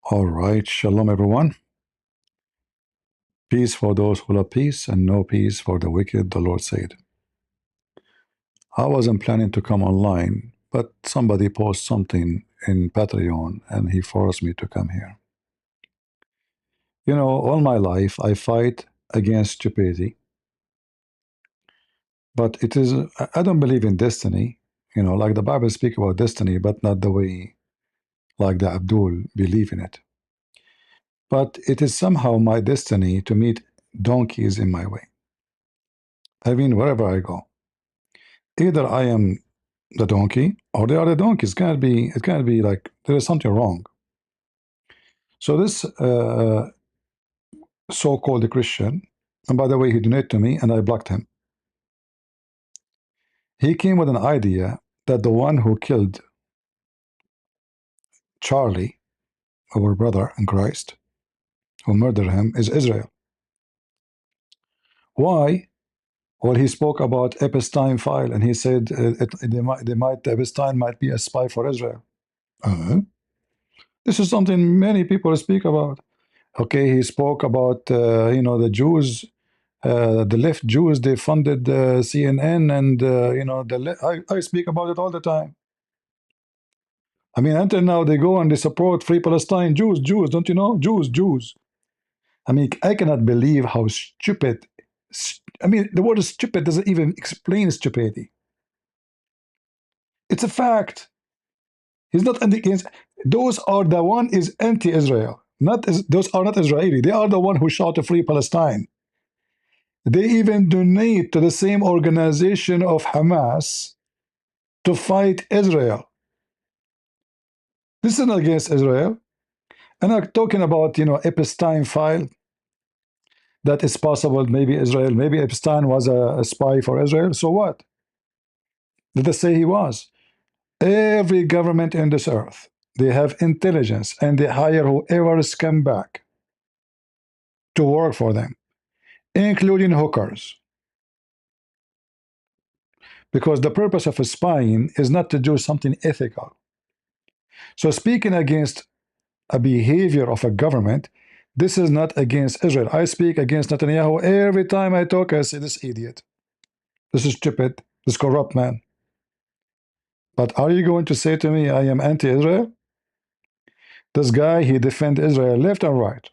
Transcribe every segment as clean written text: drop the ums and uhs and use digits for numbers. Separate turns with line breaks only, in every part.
All right, shalom everyone. Peace for those who love peace, and no peace for the wicked, the Lord said. I wasn't planning to come online, but somebody posted something in Patreon and he forced me to come here. You know, all my life I fight against stupidity, but I don't believe in destiny. You know, like the Bible speaks about destiny, but not the way like the Abdul believe in it. But it is somehow my destiny to meet donkeys in my way. I mean, wherever I go. Either I am the donkey or they are the donkey. It can't be like there is something wrong. So this so-called Christian, and by the way, he donated to me and I blocked him. He came with an idea that the one who killed Charlie, our brother in Christ, who murdered him, is Israel. Why? Well, he spoke about Epstein file, and he said Epstein might be a spy for Israel. This is something many people speak about. Okay, he spoke about the Jews, the left Jews. They funded CNN, and I speak about it all the time. I mean, until now they go and they support Free Palestine. Jews, don't you know? Jews. I mean, I cannot believe how stupid. I mean, the word stupid doesn't even explain stupidity. It's a fact. He's not against. Those are the one is anti-Israel. Those are not Israeli. They are the one who shot to Free Palestine. They even donate to the same organization of Hamas to fight Israel. This is not against Israel. And I'm talking about, Epstein file, that it's possible maybe Epstein was a spy for Israel. So what? Did they say he was? Every government in this earth, they have intelligence and they hire whoever is come back to work for them, including hookers. Because the purpose of spying is not to do something ethical. So speaking against a behavior of a government, this is not against Israel. I speak against Netanyahu every time I talk. I say this idiot, this is stupid, this corrupt man. But are you going to say to me I am anti-Israel? This guy, he defends Israel left and right,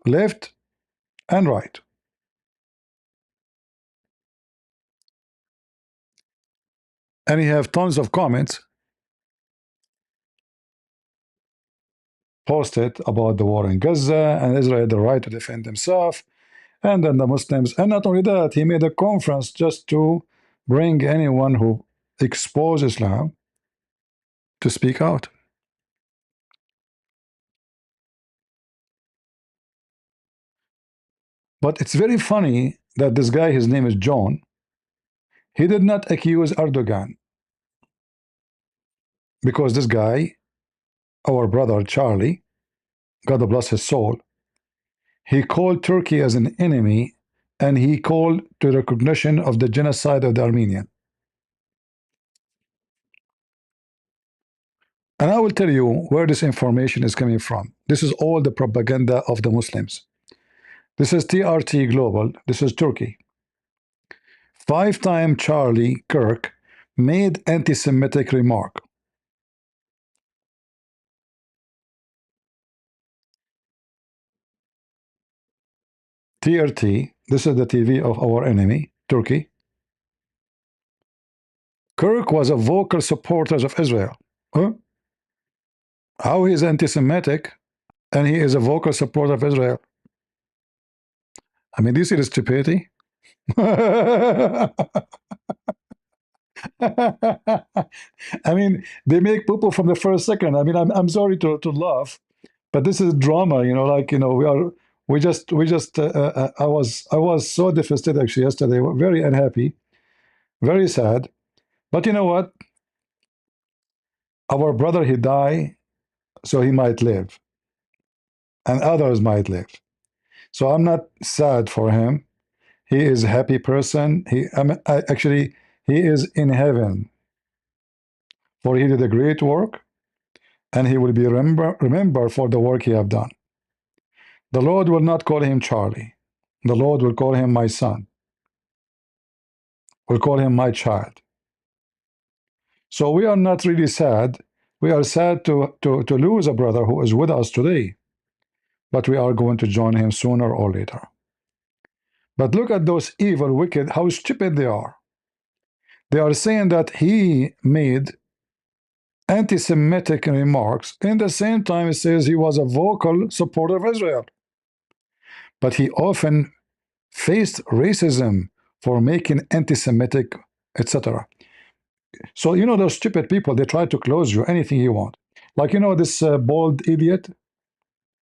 left and right. And he have tons of comments posted about the war in Gaza and Israel had the right to defend himself, and then the Muslims. And not only that, he made a conference just to bring anyone who expose Islam to speak out. But it's very funny that this guy, his name is John, he did not accuse Erdogan, because this guy, our brother Charlie, God bless his soul, he called Turkey as an enemy, and he called to recognition of the genocide of the Armenian. And I will tell you where this information is coming from. This is all the propaganda of the Muslims. This is TRT Global. This is Turkey. 5-time Charlie Kirk made anti-Semitic remark. TRT, this is the TV of our enemy, Turkey. Kirk was a vocal supporter of Israel. Huh? How he is anti-Semitic and he is a vocal supporter of Israel? I mean, do you see the stupidity? I mean, they make poo-poo from the first second. I mean, I'm sorry to laugh, but this is drama, I was so devastated actually yesterday, very unhappy, very sad. But you know what? Our brother, he died, so he might live, and others might live. So I'm not sad for him. He is a happy person. Actually, he is in heaven, for he did a great work, and he will be remembered for the work he have done. The Lord will not call him Charlie. The Lord will call him my son, will call him my child. So we are not really sad. We are sad to lose a brother who is with us today, but we are going to join him sooner or later. But look at those evil, wicked, how stupid they are. They are saying that he made anti-Semitic remarks. In the same time, it says he was a vocal supporter of Israel. But he often faced racism for making anti-Semitic, etc. So, you know, those stupid people, they try to close you anything you want. Like, you know, this bald idiot,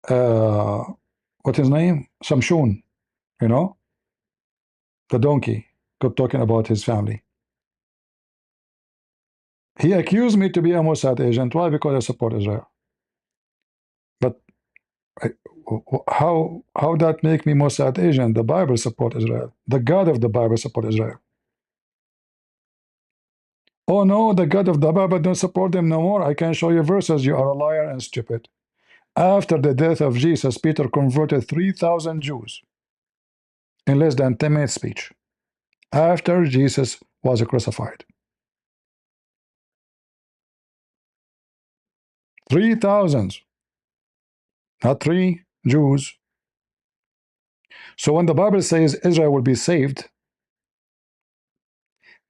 what's his name? Samshun, you know, the donkey, kept talking about his family. He accused me to be a Mossad agent. Why? Because I support Israel. But how that make me Mossad agent? The Bible support Israel. The God of the Bible support Israel. Oh no, the God of the Bible don't support them no more. I can show you verses. You are a liar and stupid. After the death of Jesus, Peter converted 3,000 Jews in less than 10 minutes speech. After Jesus was crucified. 3,000. Not 3 Jews. So when the Bible says Israel will be saved,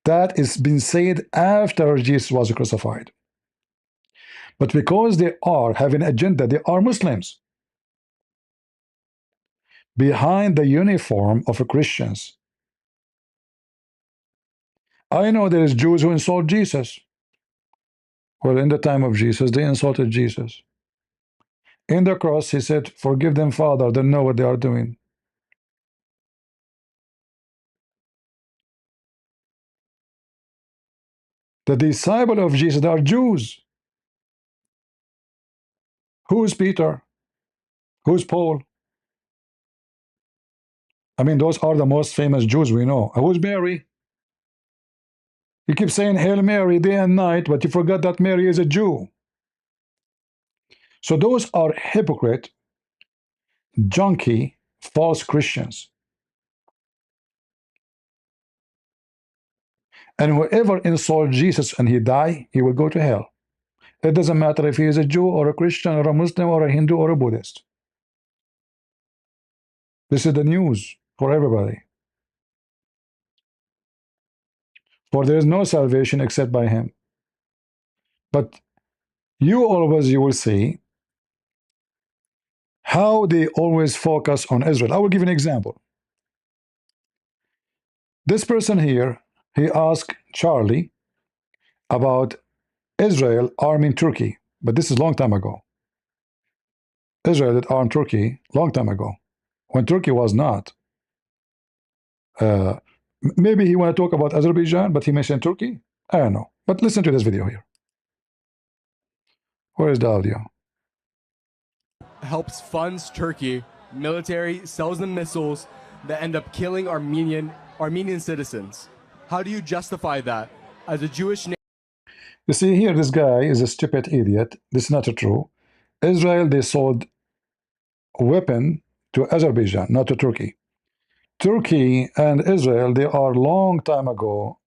that is been said after Jesus was crucified. But because they are having an agenda, they are Muslims behind the uniform of Christians. I know there is Jews who insult Jesus. Well, in the time of Jesus, they insulted Jesus. In the cross, he said, forgive them, Father, they know what they are doing. The disciple of Jesus are Jews. Who's Peter? Who's Paul? I mean, those are the most famous Jews we know. Who's Mary? You keep saying Hail Mary day and night, but you forgot that Mary is a Jew. So those are hypocrite, junky, false Christians. And whoever insults Jesus and he die, he will go to hell. It doesn't matter if he is a Jew or a Christian or a Muslim or a Hindu or a Buddhist. This is the news for everybody. For there is no salvation except by him. But you will see how they always focus on Israel. I will give you an example. This person here, he asked Charlie about Israel arming Turkey, but this is a long time ago. Israel did arm Turkey long time ago, when Turkey was not. Maybe he want to talk about Azerbaijan, but he mentioned Turkey. I don't know. But listen to this video here. Where is the audio?
Helps funds Turkey military, sells them missiles that end up killing Armenian citizens. How do you justify that as a Jewish nation?
You see here, this guy is a stupid idiot. This is not true. Israel, they sold weapon to Azerbaijan, not to Turkey. Turkey and Israel, they are long time ago,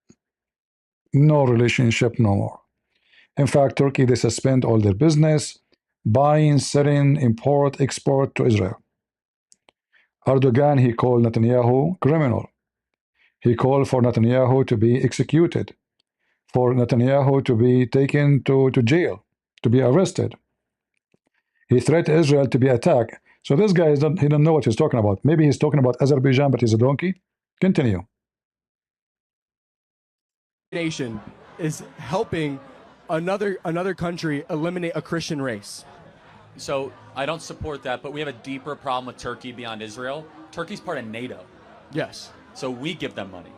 no relationship no more. In fact, Turkey, they suspend all their business, buying, selling, import, export to Israel. Erdogan, he called Netanyahu criminal. He called for Netanyahu to be executed, for Netanyahu to be taken to jail, to be arrested. He threatened Israel to be attacked. So this guy, he don't know what he's talking about. Maybe he's talking about Azerbaijan, but he's a donkey. Continue.
Nation is helping another country eliminate a Christian race.
So I don't support that, but we have a deeper problem with Turkey beyond Israel. Turkey's part of NATO.
Yes.
So we give them money.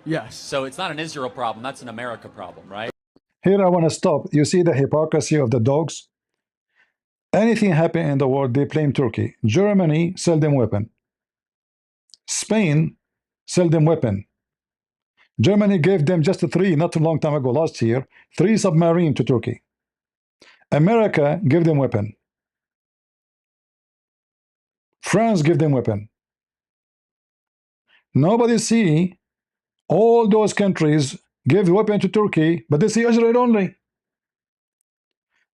Yes.
So it's not an Israel problem, that's an America problem, right?
Here I want to stop. You see the hypocrisy of the dogs? Anything happen in the world, they blame Turkey. Germany sell them weapon. Spain sell them weapon. Germany gave them just 3, not a long time ago, last year, 3 submarines to Turkey. America give them weapon. France give them weapon. Nobody see all those countries give weapon to Turkey, but they see Israel only.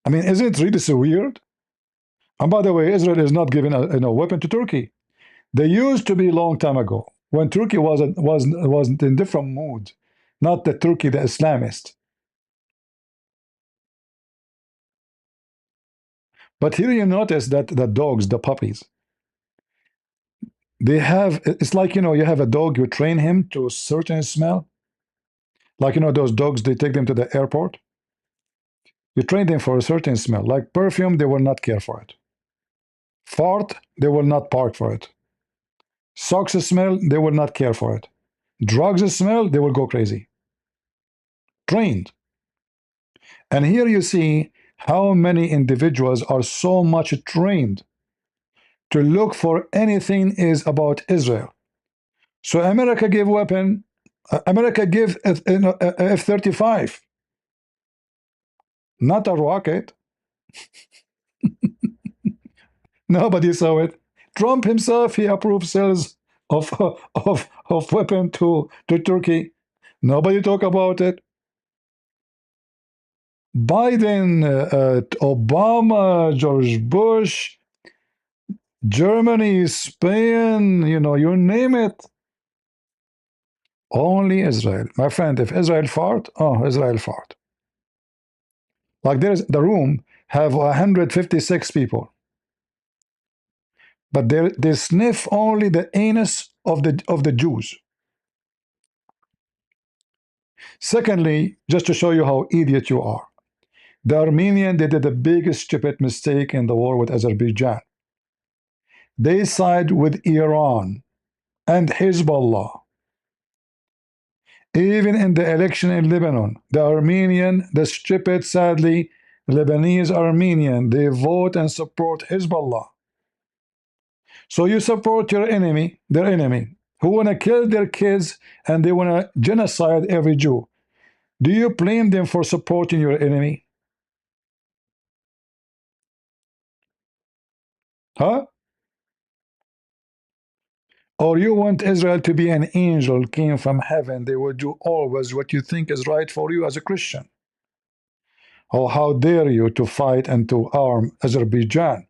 I mean, isn't it really so weird? And by the way, Israel is not giving a weapon to Turkey. They used to be a long time ago when Turkey was in different mood, not the Turkey the Islamist. But here you notice that the dogs, the puppies, they have, it's like, you have a dog, you train him to a certain smell. Like, those dogs, they take them to the airport. You train them for a certain smell. Like perfume, they will not care for it. Fart, they will not park for it. Socks smell, they will not care for it. Drugs smell, they will go crazy. Trained. And here you see how many individuals are so much trained to look for anything is about Israel. So America gave weapon, America gave F-35, not a rocket. Nobody saw it. Trump himself, he approved sales of of weapon to Turkey. Nobody talk about it. Biden, Obama, George Bush, Germany, Spain, you name it. Only Israel. My friend, if Israel fart, oh, Israel fart. Like there's the room have 156 people, but they sniff only the anus of the Jews. Secondly, just to show you how idiot you are, the Armenian, they did the biggest stupid mistake in the war with Azerbaijan. They side with Iran and Hezbollah. Even in the election in Lebanon, the Armenian, the stupid, sadly, Lebanese Armenian, they vote and support Hezbollah. So you support your enemy, their enemy, who want to kill their kids and they want to genocide every Jew. Do you blame them for supporting your enemy? Huh? Or you want Israel to be an angel came from heaven, they will do always what you think is right for you as a Christian. Oh, how dare you to fight and to arm Azerbaijan?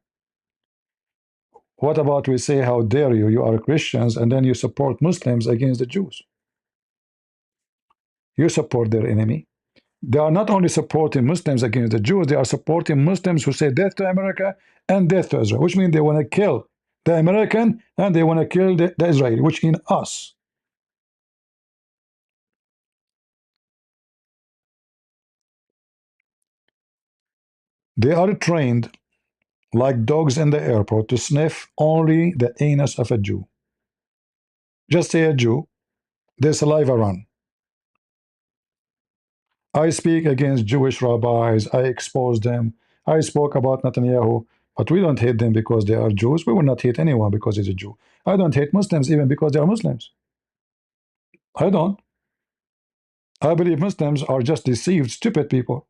What about we say, how dare you, you are Christians, and then you support Muslims against the Jews? You support their enemy. They are not only supporting Muslims against the Jews, they are supporting Muslims who say death to America and death to Israel, which means they want to kill the American and they want to kill the Israeli, which means us. They are trained like dogs in the airport to sniff only the anus of a Jew. Just say a Jew, their saliva run. I speak against Jewish rabbis, I expose them, I spoke about Netanyahu, but we don't hate them because they are Jews. We will not hate anyone because he's a Jew. I don't hate Muslims even because they are Muslims. I don't. I believe Muslims are just deceived, stupid people.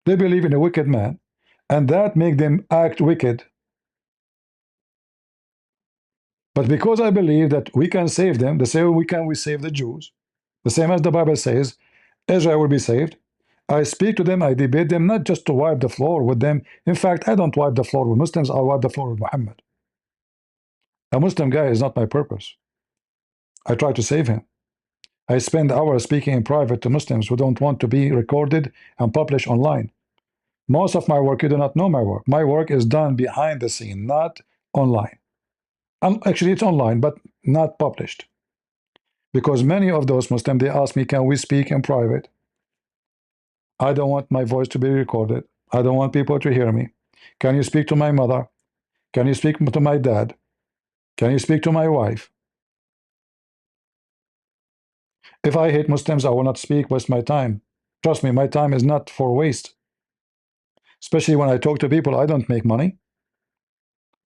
They believe in a wicked man, and that make them act wicked. But because I believe that we can save them, the same we save the Jews, the same as the Bible says, Israel will be saved. I speak to them, I debate them, not just to wipe the floor with them. In fact, I don't wipe the floor with Muslims, I wipe the floor with Muhammad. A Muslim guy is not my purpose. I try to save him. I spend hours speaking in private to Muslims who don't want to be recorded and published online. Most of my work, you do not know my work. My work is done behind the scene, not online. Actually, it's online, but not published. Because many of those Muslims, they ask me, can we speak in private? I don't want my voice to be recorded. I don't want people to hear me. Can you speak to my mother? Can you speak to my dad? Can you speak to my wife? If I hate Muslims, I will not speak, waste my time. Trust me, my time is not for waste. Especially when I talk to people, I don't make money.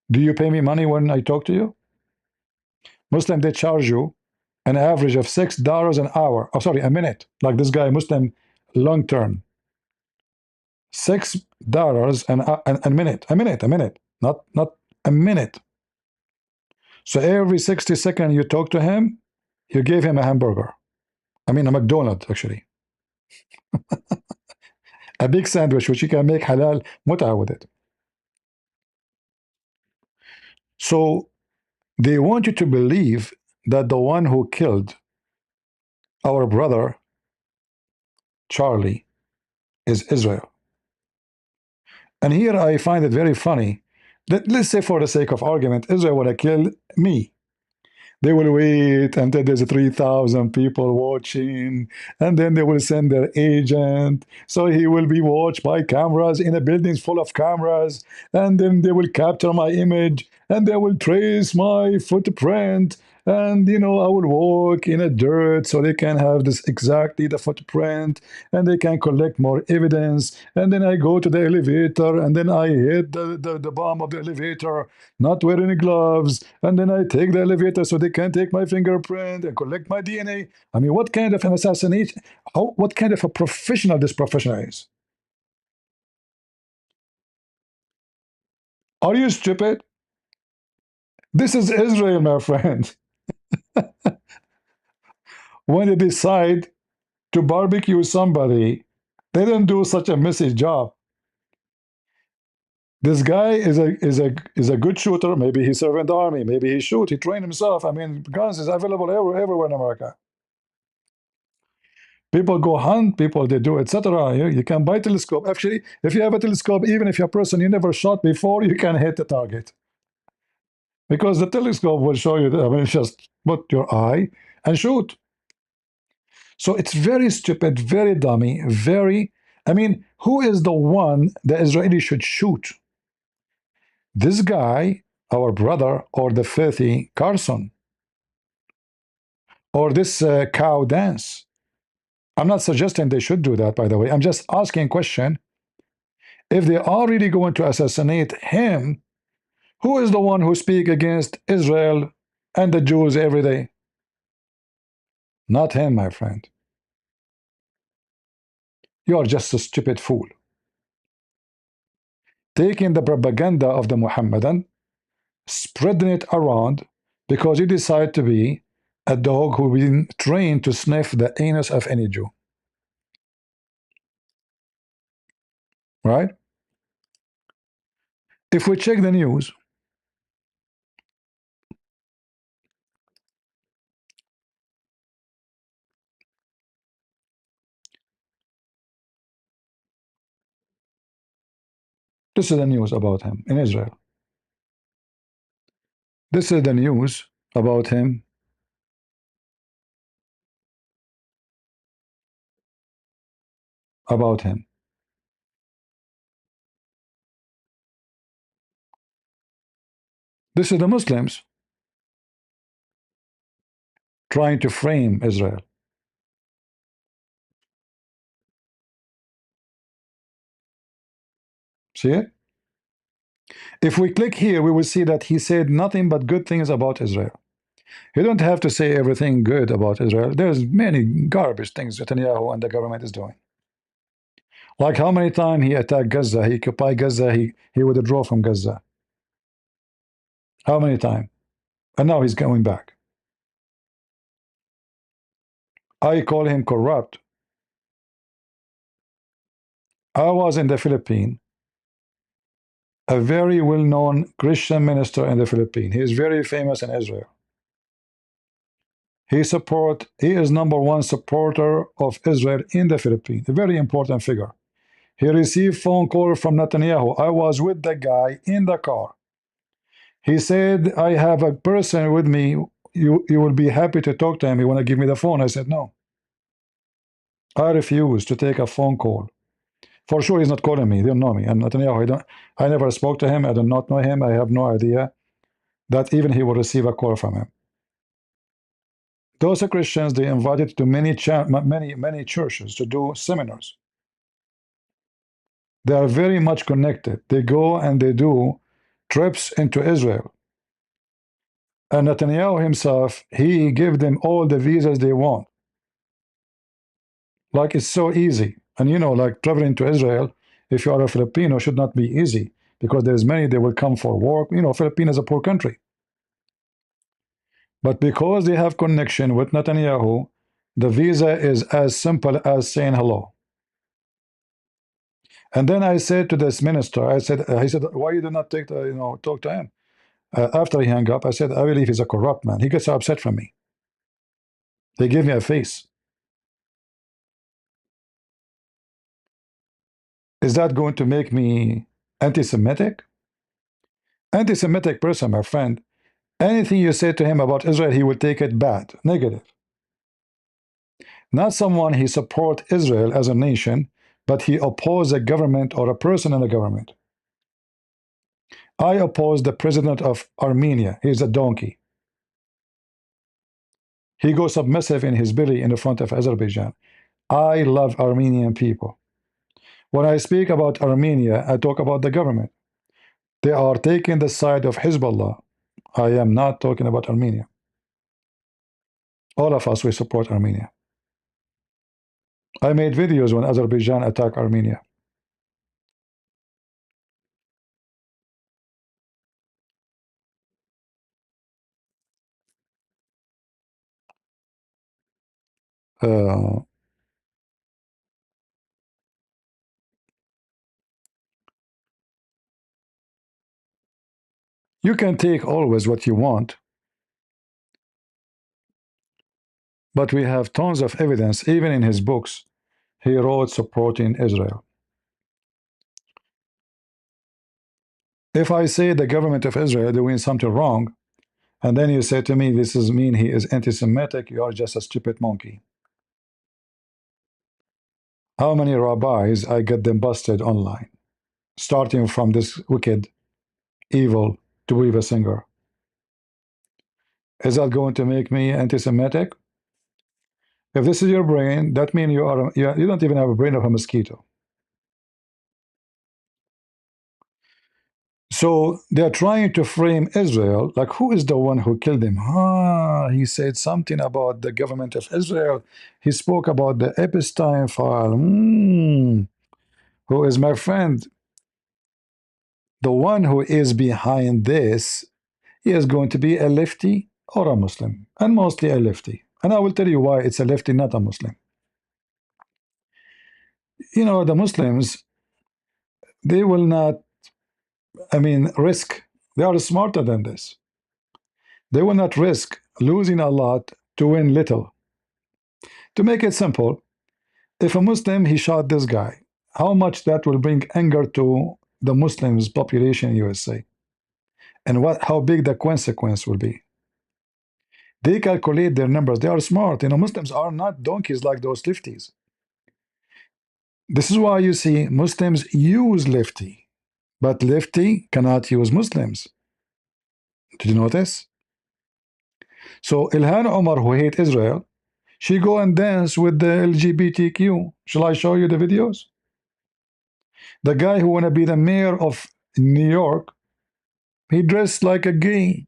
Do you pay me money when I talk to you? Muslim, they charge you an average of $6 an hour. Oh, sorry, a minute. Like this guy, Muslim, long term. $6 a minute, not a minute. So every 60 seconds you talk to him, you gave him a hamburger. I mean, a McDonald's, actually. A big sandwich, which you can make halal muta with it. So they want you to believe that the one who killed our brother, Charlie, is Israel. And here I find it very funny that, let's say for the sake of argument, Israel would have killed me. They will wait until there's 3,000 people watching, and then they will send their agent. So he will be watched by cameras in a building full of cameras, and then they will capture my image, and they will trace my footprint. And I will walk in a dirt so they can have this exactly the footprint, and they can collect more evidence. And then I go to the elevator, and then I hit the bottom of the elevator, not wearing gloves, and then I take the elevator so they can take my fingerprint and collect my DNA. I mean, what kind of an assassination? What kind of a professional this professional is? Are you stupid? This is Israel, my friend. When they decide to barbecue somebody, they don't do such a messy job. This guy is a good shooter. Maybe he served in the army. Maybe he shoot. He trained himself. I mean, guns is available everywhere in America. People go hunt, people they do, etc. You can buy telescope. Actually, if you have a telescope, even if you're a person you never shot before, you can hit the target. Because the telescope will show you that. I mean, just put your eye and shoot. So it's very stupid, very dummy, I mean, who is the one the Israeli should shoot? This guy, our brother, or the filthy Carson, or this cow dance? I'm not suggesting they should do that, by the way. I'm just asking a question. If they are really going to assassinate him, who is the one who speaks against Israel and the Jews every day? Not him, my friend. You are just a stupid fool. Taking the propaganda of the Muhammadan, spreading it around because you decide to be a dog who's been trained to sniff the anus of any Jew. Right? If we check the news, this is the news about him in Israel. This is the news about him. About him. This is the Muslims trying to frame Israel. See it? If we click here, we will see that he said nothing but good things about Israel. You don't have to say everything good about Israel. There's many garbage things Netanyahu and the government is doing. Like how many times he attacked Gaza, he occupied Gaza, he withdrew from Gaza. How many times? And now he's going back. I call him corrupt. I was in the Philippines, a very well-known Christian minister in the Philippines. He is very famous in Israel. He is #1 supporter of Israel in the Philippines, a very important figure. He received phone call from Netanyahu. I was with the guy in the car. He said, I have a person with me. You will be happy to talk to him. You want to give me the phone? I said, no. I refuse to take a phone call. For sure, he's not calling me. They don't know me. And Netanyahu, I never spoke to him. I do not know him. I have no idea that even he will receive a call from him. Those are Christians. They invited to many churches to do seminars. They are very much connected. They go and they do trips into Israel. And Netanyahu himself, he gave them all the visas they want. Like, it's so easy. And like traveling to Israel if you are a Filipino, should not be easy, because there's many they will come for work. You know, Philippines is a poor country. But because they have connection with Netanyahu, the visa is as simple as saying hello. And then I said to this minister, I said, he said, why you do not take the, talk to him? After he hung up, I said, I believe he's a corrupt man. He gets so upset from me. They give me a face. Is that going to make me anti-Semitic? Anti-Semitic person, my friend, anything you say to him about Israel, he will take it bad, negative. Not someone he support Israel as a nation, but he oppose a government or a person in the government. I oppose the president of Armenia. He's a donkey. He goes submissive in his belly in the front of Azerbaijan. I love Armenian people. When I speak about Armenia, I talk about the government. They are taking the side of Hezbollah. I am not talking about Armenia. All of us, we support Armenia. I made videos when Azerbaijan attacked Armenia. Uh, you can take always what you want, but we have tons of evidence, even in his books, he wrote supporting Israel. If I say the government of Israel doing something wrong, and then you say to me, this is mean he is anti-Semitic, you are just a stupid monkey. How many rabbis I get them busted online, starting from this wicked, evil, Tuiva singer. Is that going to make me anti-Semitic? If this is your brain, that means you don't even have a brain of a mosquito. So they're trying to frame Israel like, who is the one who killed him? He said something about the government of Israel. He spoke about the Epstein file. Who is my friend? The one who is behind this, he is going to be a lefty or a Muslim, and mostly a lefty. And I will tell you why it's a lefty, not a Muslim. You know, the Muslims, they will not, risk. They are smarter than this. They will not risk losing a lot to win little. To make it simple, if a Muslim, he shot this guy, how much that will bring anger to the Muslims population in USA, and how big the consequence will be. They calculate their numbers. They are smart. You know, Muslims are not donkeys like those lefties. This is why you see Muslims use lefty, but lefty cannot use Muslims. Did you notice? So Ilhan Omar, who hate Israel, she go and dance with the LGBTQ. Shall I show you the videos? The guy who want to be the mayor of New York, he dressed like a gay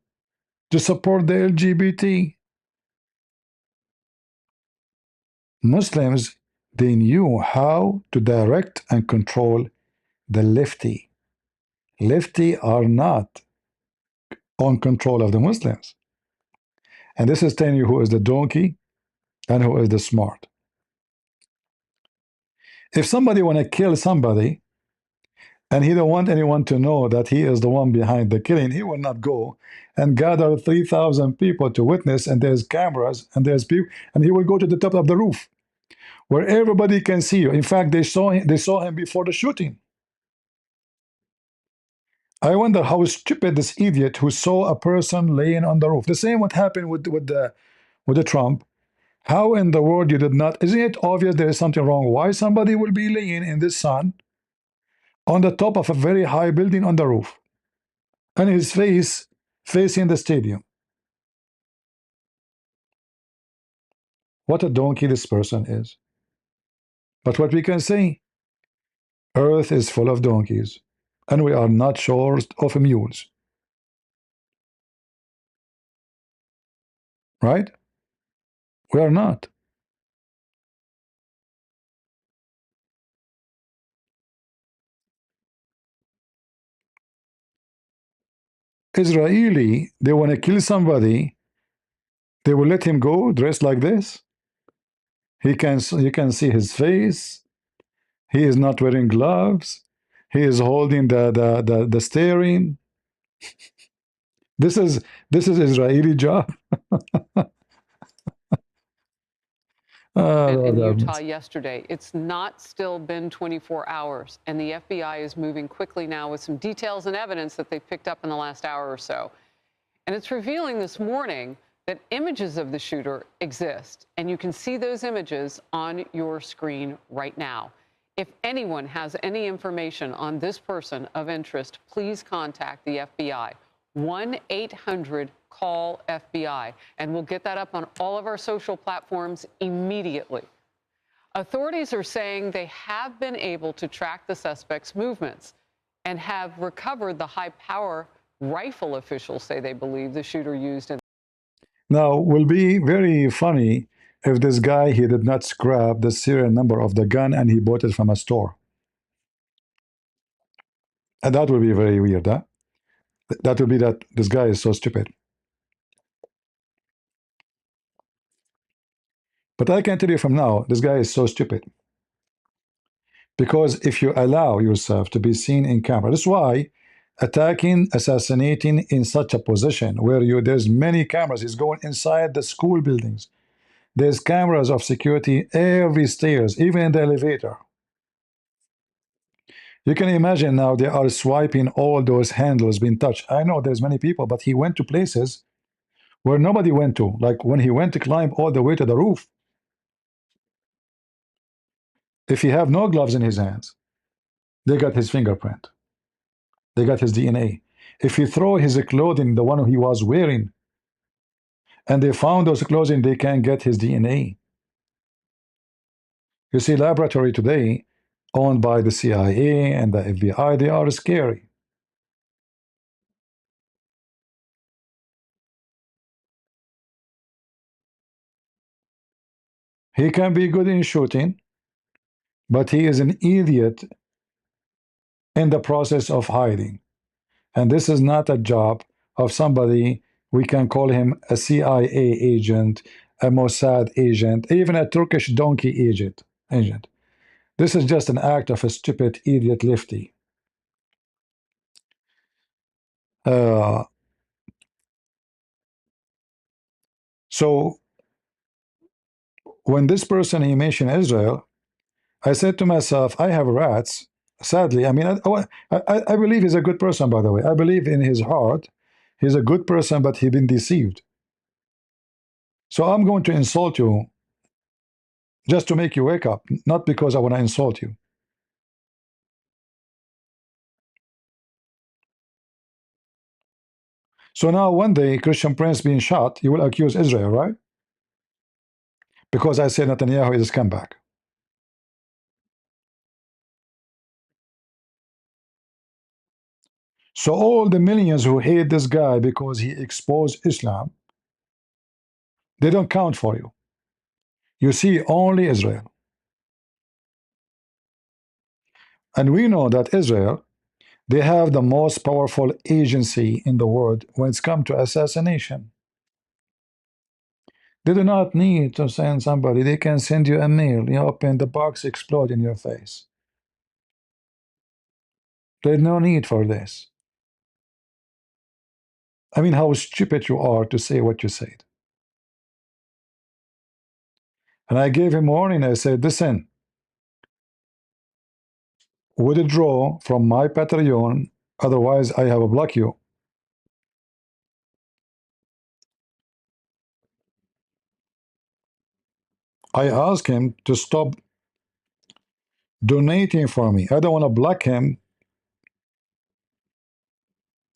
to support the LGBT. Muslims, they knew how to direct and control the lefty. Lefty are not on control of the Muslims. And this is telling you who is the donkey and who is the smart. If somebody want to kill somebody and he don't want anyone to know that he is the one behind the killing, he will not go and gather 3,000 people to witness, and there's cameras and there's people, and he will go to the top of the roof where everybody can see you. In fact, they saw him before the shooting. I wonder how stupid this idiot who saw a person laying on the roof. The same what happened with the Trump. How in the world you did not? Isn't it obvious there is something wrong? Why somebody will be laying in the sun on the top of a very high building on the roof, and his face facing the stadium? What a donkey this person is. But what we can say, Earth is full of donkeys, and we are not short of mules. Right? We are not. Israeli, they want to kill somebody, they will let him go dressed like this. You can see his face. He is not wearing gloves. He is holding the steering. This is Israeli job.
In
Lord have
Utah
mercy.
yesterday. It's not still been 24 hours, and the FBI is moving quickly now with some details and evidence that they've picked up in the last hour or so. And it's revealing this morning that images of the shooter exist, and you can see those images on your screen right now. If anyone has any information on this person of interest, please contact the FBI. 1-800-CALL-FBI, and we'll get that up on all of our social platforms immediately. Authorities are saying they have been able to track the suspect's movements and have recovered the high-power rifle officials say they believe the shooter used.
Now, will be very funny if this guy, he did not scrap the serial number of the gun and he bought it from a store. And that would be very weird, huh? That would be that this guy is so stupid. But I can tell you from now, this guy is so stupid. Because if you allow yourself to be seen in camera, that's why attacking, assassinating in such a position where there's many cameras, is going inside the school buildings. There's cameras of security every stairs, even in the elevator. You can imagine now they are swiping all those handles being touched. I know there's many people, but he went to places where nobody went to. Like when he went to climb all the way to the roof. If he have no gloves in his hands, they got his fingerprint. They got his DNA. If he throw his clothing, the one he was wearing, and they found those clothing, they can get his DNA. You see, laboratory today, owned by the CIA and the FBI, they are scary. He can be good in shooting, but he is an idiot in the process of hiding. And this is not a job of somebody, we can call him a CIA agent, a Mossad agent, even a Turkish donkey agent. This is just an act of a stupid idiot lefty. So when this person, he mentioned Israel, I said to myself, I have rats. Sadly, I mean, I believe he's a good person, by the way. I believe in his heart. He's a good person, but he's been deceived. So I'm going to insult you just to make you wake up, not because I want to insult you. So now one day, Christian Prince being shot, you will accuse Israel, right? Because I said Netanyahu is a scumbag. So all the millions who hate this guy because he exposed Islam, they don't count for you. You see only Israel. And we know that Israel, they have the most powerful agency in the world when it's come to assassination. They do not need to send somebody. They can send you a mail. You open the box, explode in your face. There's no need for this. I mean, how stupid you are to say what you said. And I gave him warning. I said, listen, withdraw from my Patreon, otherwise I have blocked you. I asked him to stop donating for me. I don't want to block him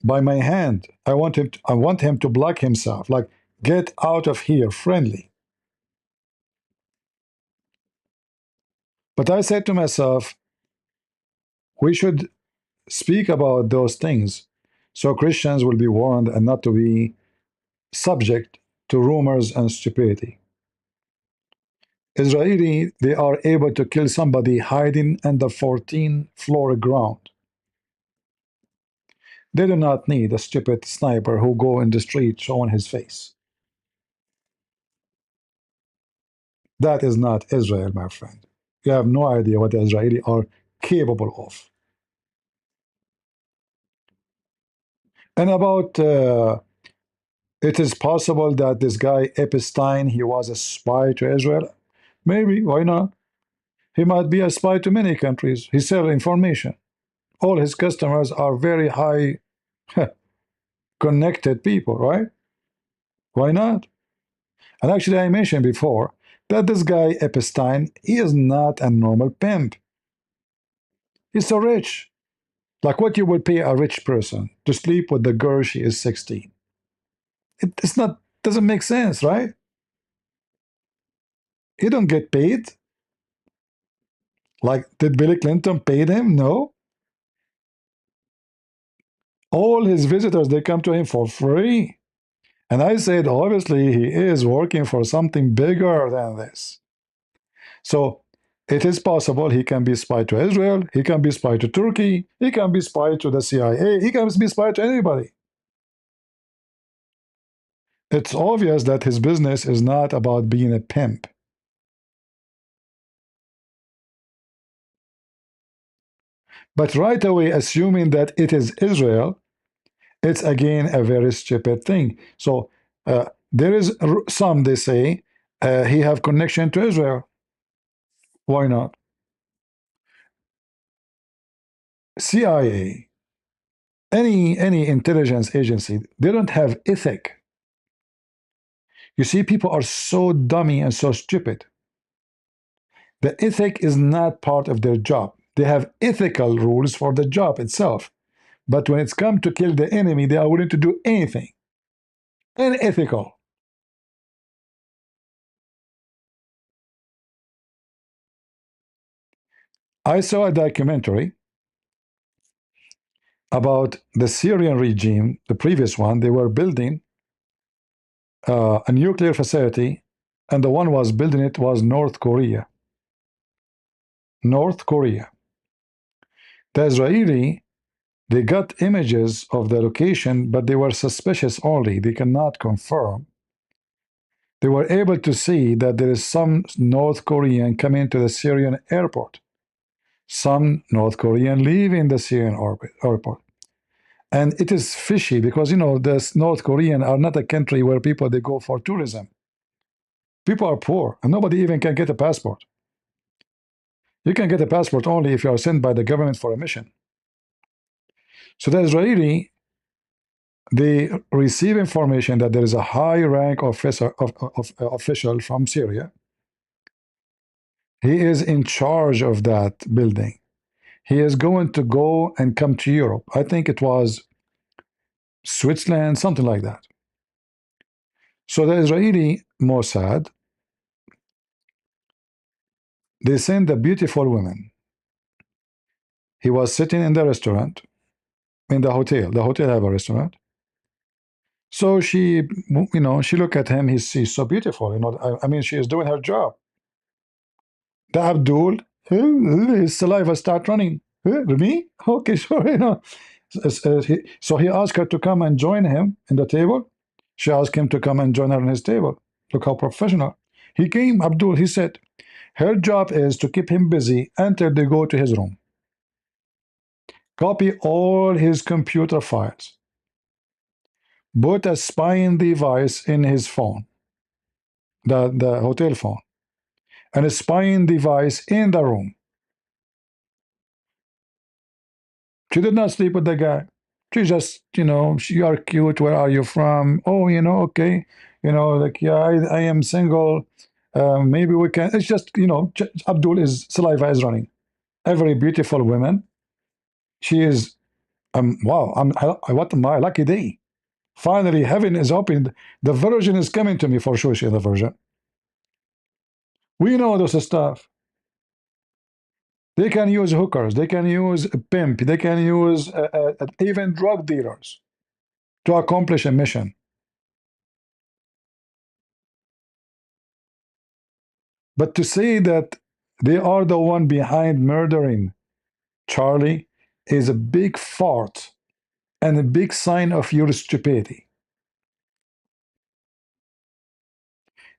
by my hand. I want him to block himself. Like, get out of here, friendly. But I said to myself, we should speak about those things so Christians will be warned and not to be subject to rumors and stupidity. Israeli, they are able to kill somebody hiding in the 14th floor ground. They do not need a stupid sniper who go in the street showing his face. That is not Israel, my friend. You have no idea what the Israelis are capable of. And about it is possible that this guy Epstein, he was a spy to Israel. Maybe, why not? He might be a spy to many countries. He sells information. All his customers are very high connected people, right? Why not? And actually, I mentioned before that this guy Epstein, he is not a normal pimp. He's so rich. Like what you would pay a rich person to sleep with the girl she is 16. It's not, doesn't make sense, right? He don't get paid. Like, did Bill Clinton pay him? No. All his visitors, they come to him for free. And I said, obviously, he is working for something bigger than this. So it is possible he can be spy to Israel, he can be spy to Turkey, he can be spy to the CIA, he can be spy to anybody. It's obvious that his business is not about being a pimp. But right away, assuming that it is Israel, it's again a very stupid thing. So there is some, they say, he have connection to Israel. Why not? CIA, any intelligence agency, they don't have ethic. You see, people are so dummy and so stupid. The ethic is not part of their job. They have ethical rules for the job itself. But when it's come to kill the enemy, they are willing to do anything. Unethical. I saw a documentary about the Syrian regime, the previous one. They were building a nuclear facility, and the one was building it was North Korea. North Korea. The Israeli, they got images of the location, but they were suspicious only. They cannot confirm. They were able to see that there is some North Korean coming to the Syrian airport. Some North Korean leaving the Syrian airport. And it is fishy because, you know, the North Korean are not a country where people, they go for tourism. People are poor, and nobody even can get a passport. You can get a passport only if you are sent by the government for a mission. So the Israeli, they receive information that there is a high rank official from Syria. He is in charge of that building. He is going to go and come to Europe. I think it was Switzerland, something like that. So the Israeli Mossad, they send a beautiful woman. He was sitting in the restaurant, in the hotel. The hotel have a restaurant. So she, you know, she look at him. She's so beautiful. You know, I mean, she is doing her job. The Abdul, his saliva start running. Me? Okay, sure. You know. So he asked her to come and join him in the table. She asked him to come and join her on his table. Look how professional. He came, Abdul, he said, her job is to keep him busy until they go to his room. Copy all his computer files. Put a spying device in his phone, the hotel phone, and a spying device in the room. She did not sleep with the guy. She just, you know, you are cute. Where are you from? Oh, you know, okay. You know, like, yeah, I am single. Maybe we can. It's just, you know, Abdul is saliva is running. A very beautiful woman. She is, wow, what my lucky day. Finally, heaven is opened. The virgin is coming to me for sure. She is the virgin. We know this stuff. They can use hookers. They can use a pimp. They can use even drug dealers to accomplish a mission. But to say that they are the one behind murdering Charlie is a big fart. and a big sign of your stupidity.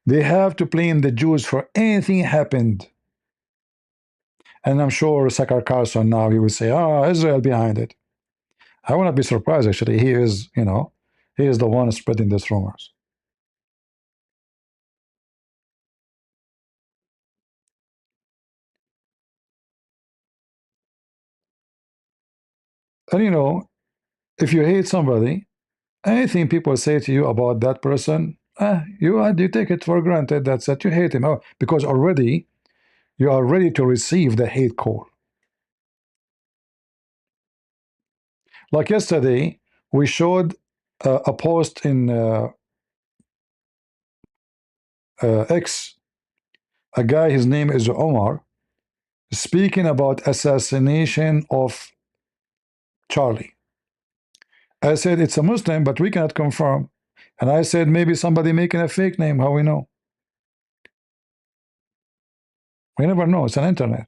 They have to blame the Jews for anything happened. And I'm sure Sakar Carlson now, he will say, oh, Israel behind it. I will not be surprised, actually. He is, he is the one spreading these rumors. And if you hate somebody, anything people say to you about that person, you take it for granted. That's that you hate him. Oh, because already you are ready to receive the hate call. Like yesterday, we showed a post in X, a guy, his name is Omar, speaking about assassination of Charlie. I said it's a Muslim, but we cannot confirm. And I said maybe somebody making a fake name. How we know? We never know. It's an internet.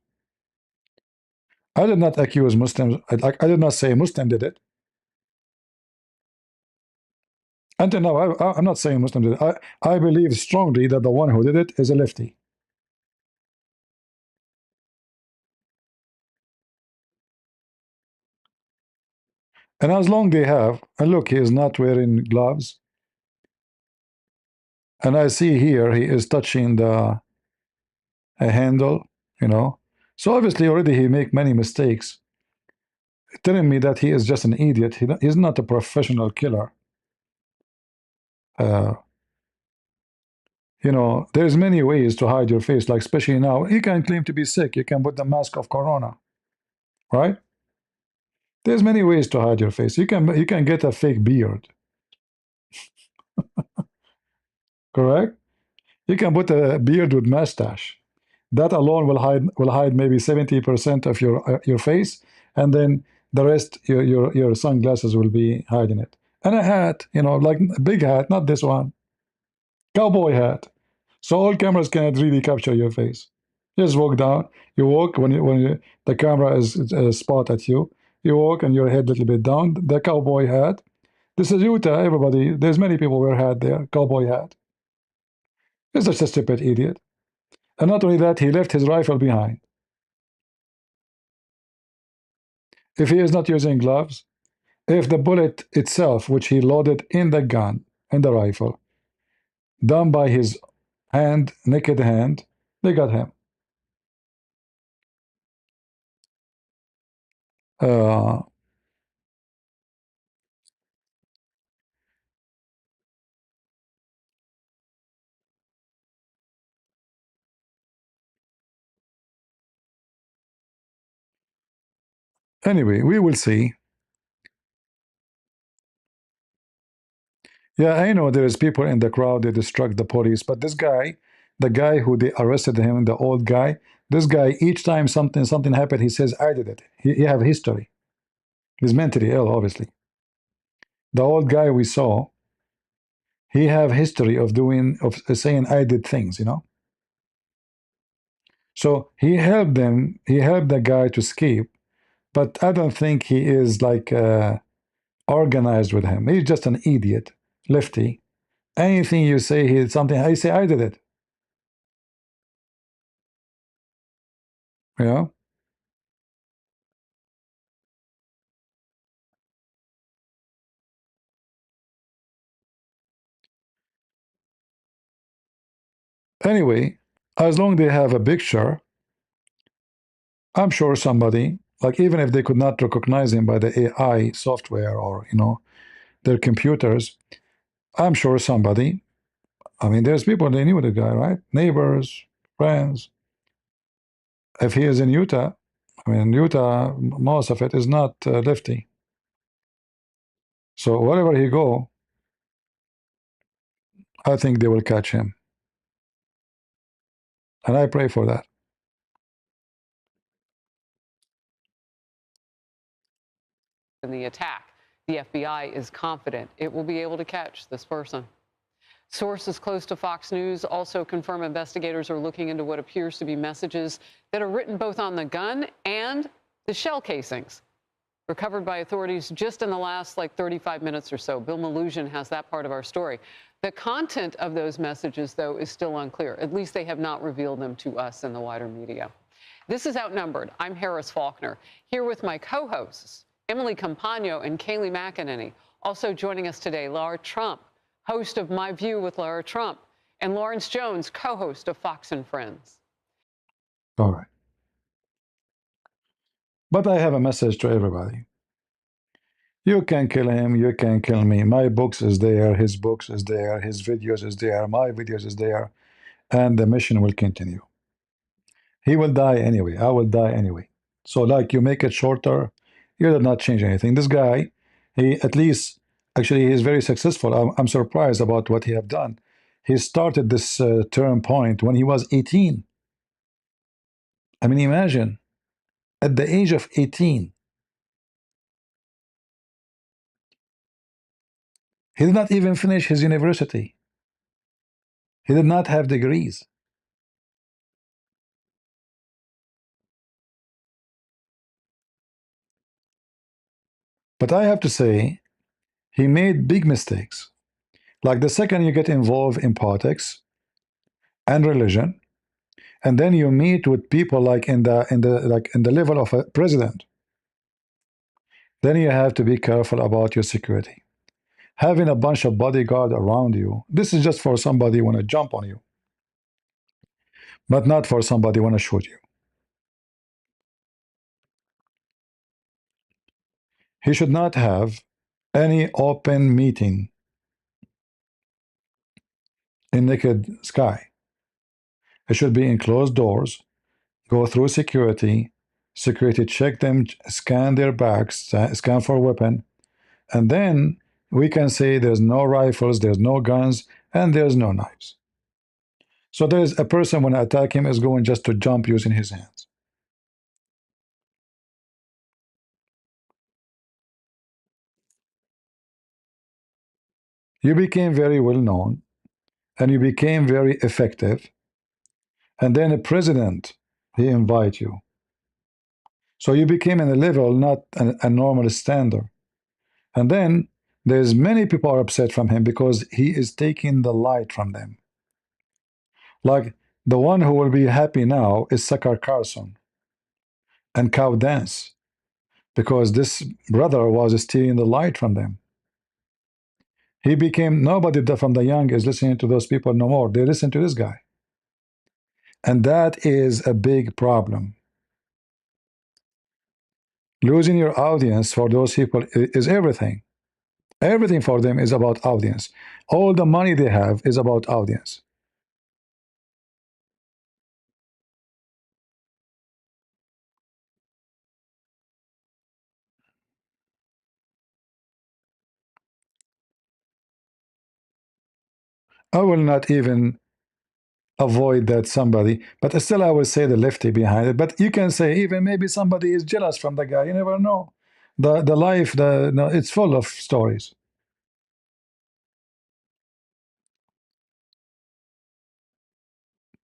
I did not accuse Muslims. I did not say Muslim did it. Until now, I'm not saying Muslim did it. I believe strongly that the one who did it is a lefty. And as long they have, and look, he is not wearing gloves. And I see here he is touching the handle, So obviously already he make many mistakes. Telling me that he is just an idiot. He's not a professional killer. Uh, there's many ways to hide your face, like especially now. You can claim to be sick. You can put the mask of corona, right? There's many ways to hide your face. You can get a fake beard, correct? You can put a beard with mustache. That alone will hide maybe 70% of your face, and then the rest your sunglasses will be hiding it. And a hat, like a big hat, not this one, cowboy hat. So all cameras cannot really capture your face. Just walk down. You walk when the camera is spot at you. You walk and your head a little bit down. The cowboy hat. This is Utah. Everybody, there's many people wear hat there. Cowboy hat. He's just a stupid idiot. And not only that, he left his rifle behind. If he is not using gloves, if the bullet itself, which he loaded in the gun, in the rifle, done by his hand, naked hand, they got him. Anyway, we will see. Yeah, I know there is people in the crowd, they distract the police, but this guy, the guy who they arrested him, the old guy, this guy, each time something happened, he says, I did it. He have history. He's mentally ill, obviously. The old guy we saw, he have history of saying I did things, So he helped the guy to escape, but I don't think he is like organized with him. He's just an idiot, lefty. Anything you say he did something, I say I did it. Anyway, as long they have a picture, I'm sure somebody, like even if they could not recognize him by the AI software or their computers, I'm sure somebody. I mean, there's people they knew the guy, right? Neighbors, friends. If he is in Utah, I mean, Utah, most of it is not lefty. So wherever he go, I think they will catch him, and I pray for that.
In the attack, the FBI is confident it will be able to catch this person. Sources close to Fox News also confirm investigators are looking into what appears to be messages that are written both on the gun and the shell casings. recovered by authorities just in the last 35 minutes or so. Bill Maluzhin has that part of our story. The content of those messages, though, is still unclear. At least they have not revealed them to us in the wider media. This is Outnumbered. I'm Harris Faulkner, here with my co-hosts, Emily Campagno and Kayleigh McEnany. Also joining us today, Lara Trump, host of My View with Lara Trump, and Lawrence Jones, co-host of Fox and Friends.
All right. But I have a message to everybody. You can kill him, you can kill me. My books is there, his books is there, his videos is there, my videos is there, and the mission will continue. He will die anyway. I will die anyway. So you make it shorter, you did not change anything. This guy, he at least, actually, he's very successful. I'm surprised about what he have done. He started this turn point when he was 18. I mean, imagine, at the age of 18, he did not even finish his university. He did not have degrees. But I have to say, he made big mistakes. Like the second you get involved in politics and religion, and then you meet with people like in the level of a president, then you have to be careful about your security. Having a bunch of bodyguard around you, this is just for somebody want to jump on you, but not for somebody want to shoot you. He should not have any open meeting in naked sky. It should be in closed doors, go through security, security check them, scan their backs, scan for weapon, and then we can say there's no rifles, there's no guns, and there's no knives. So there's a person when I attack him is going just to jump using his hands. You became very well known, and you became very effective, and then a president, he invite you. So you became in a level, not a normal standard. And then there's many people are upset from him because he is taking the light from them. Like the one who will be happy now is Tucker Carlson and Cow Dance, because this brother was stealing the light from them. He became nobody from the young is listening to those people no more. They listen to this guy. And that is a big problem. Losing your audience for those people is everything. Everything for them is about audience. All the money they have is about audience. I will not even avoid that somebody, but still I will say the lefty behind it. But you can say even maybe somebody is jealous from the guy. You never know. The life, no, it's full of stories.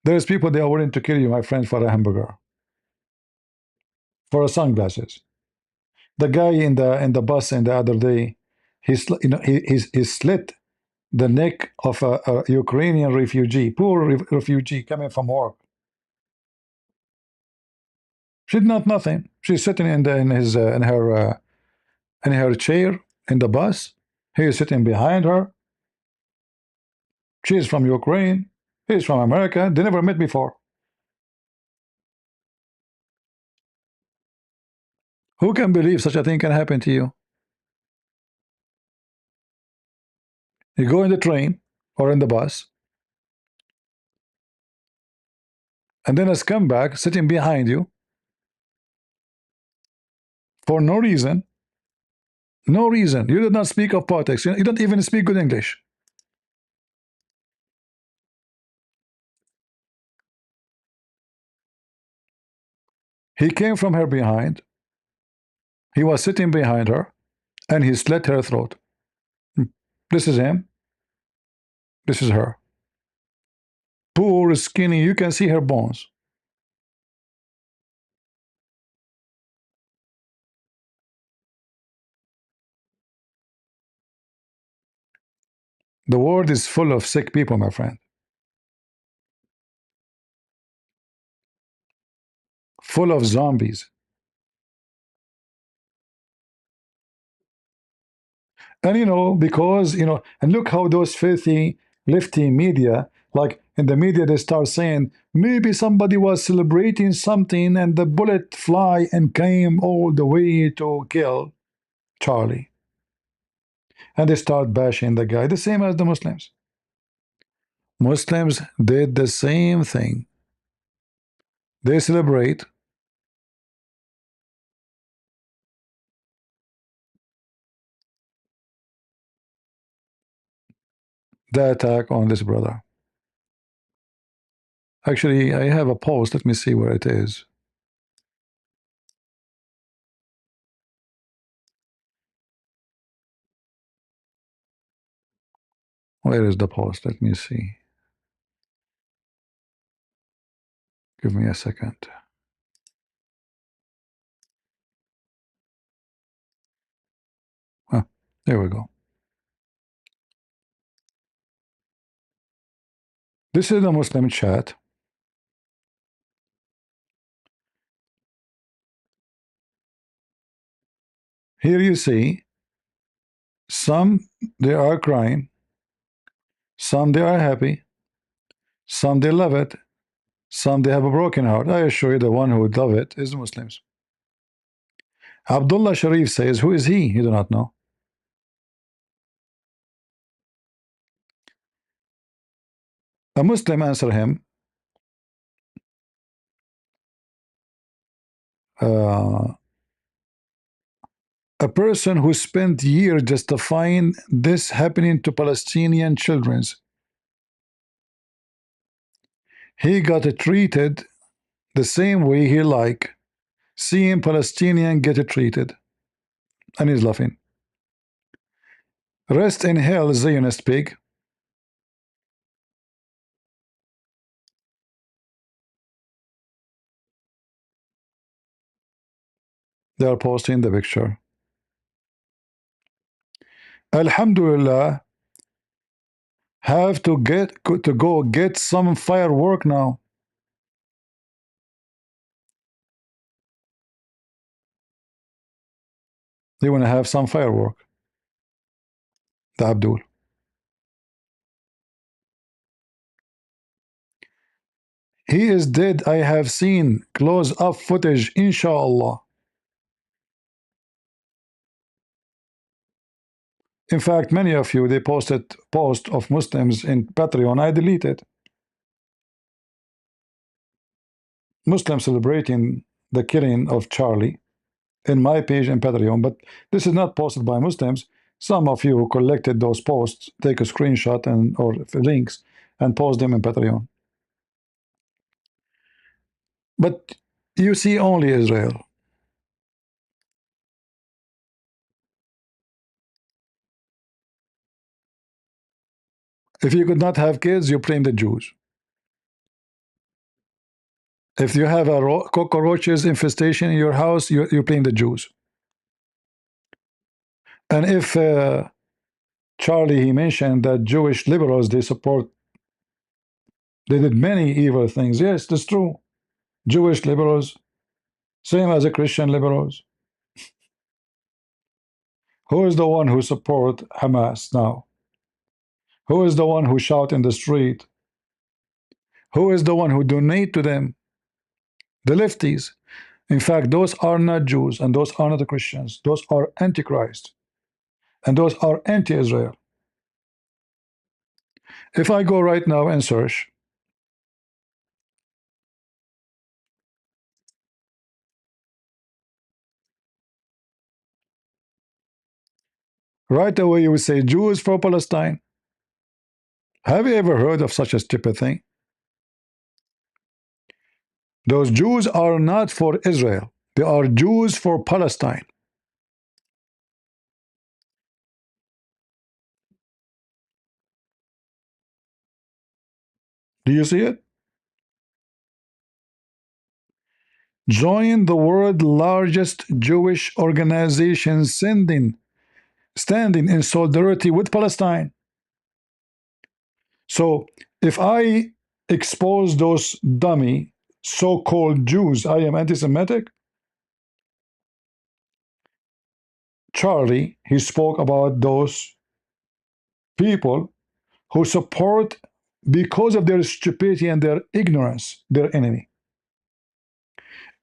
There's people they are willing to kill you, my friend, for a hamburger, for sunglasses. The guy in the bus in the other day, he slit the neck of a Ukrainian refugee, poor refugee coming from work. She did not nothing. She's sitting in her chair in the bus. He is sitting behind her. She is from Ukraine. He is from America. They never met before. Who can believe such a thing can happen to you? You go in the train or in the bus, and then a scumbag sitting behind you for no reason. No reason. You did not speak of politics. You don't even speak good English. He came from her behind. He was sitting behind her, and he slit her throat. This is him. This is her. Poor, skinny. You can see her bones. The world is full of sick people, my friend. Full of zombies. And because and look how those filthy lefty media, like in the media, they start saying maybe somebody was celebrating something and the bullet fly and came all the way to kill Charlie. And they start bashing the guy, the same as the Muslims. Muslims did the same thing. They celebrate the attack on this brother. Actually, I have a post. Let me see where it is. Where is the post? Let me see. Give me a second. Ah, there we go. This is the Muslim chat. Here you see some they are crying, some they are happy, some they love it, some they have a broken heart. I assure you the one who would love it is the Muslims. Abdullah Sharif says, who is he? You do not know. A Muslim answer him, a person who spent years justifying this happening to Palestinian children. He got treated the same way he like seeing Palestinian get treated. And he's laughing. Rest in hell, Zionist pig. They are posting the picture. Alhamdulillah, have to go get some firework now. They want to have some firework. The Abdul. He is dead. I have seen close-up footage, inshallah. In fact, many of you, they posted post of Muslims in Patreon. I deleted. Muslims celebrating the killing of Charlie in my page in Patreon, but this is not posted by Muslims. Some of you who collected those posts take a screenshot or links and post them in Patreon. But you see only Israel. If you could not have kids, you blame the Jews. If you have a cockroaches infestation in your house, you blame the Jews. And if Charlie, he mentioned that Jewish liberals, they did many evil things. Yes, that's true. Jewish liberals, same as the Christian liberals. Who is the one who support Hamas now? Who is the one who shout in the street? Who is the one who donate to them? The lefties. In fact, those are not Jews and those are not the Christians. Those are Antichrist. And those are anti-Israel. If I go right now and search, right away you will say Jews for Palestine. Have you ever heard of such a stupid thing? Those Jews are not for Israel. They are Jews for Palestine. Do you see it? Join the world's largest Jewish organization standing in solidarity with Palestine. So if I expose those dummy so-called Jews, I am anti-Semitic. Charlie, he spoke about those people who support, because of their stupidity and their ignorance, their enemy.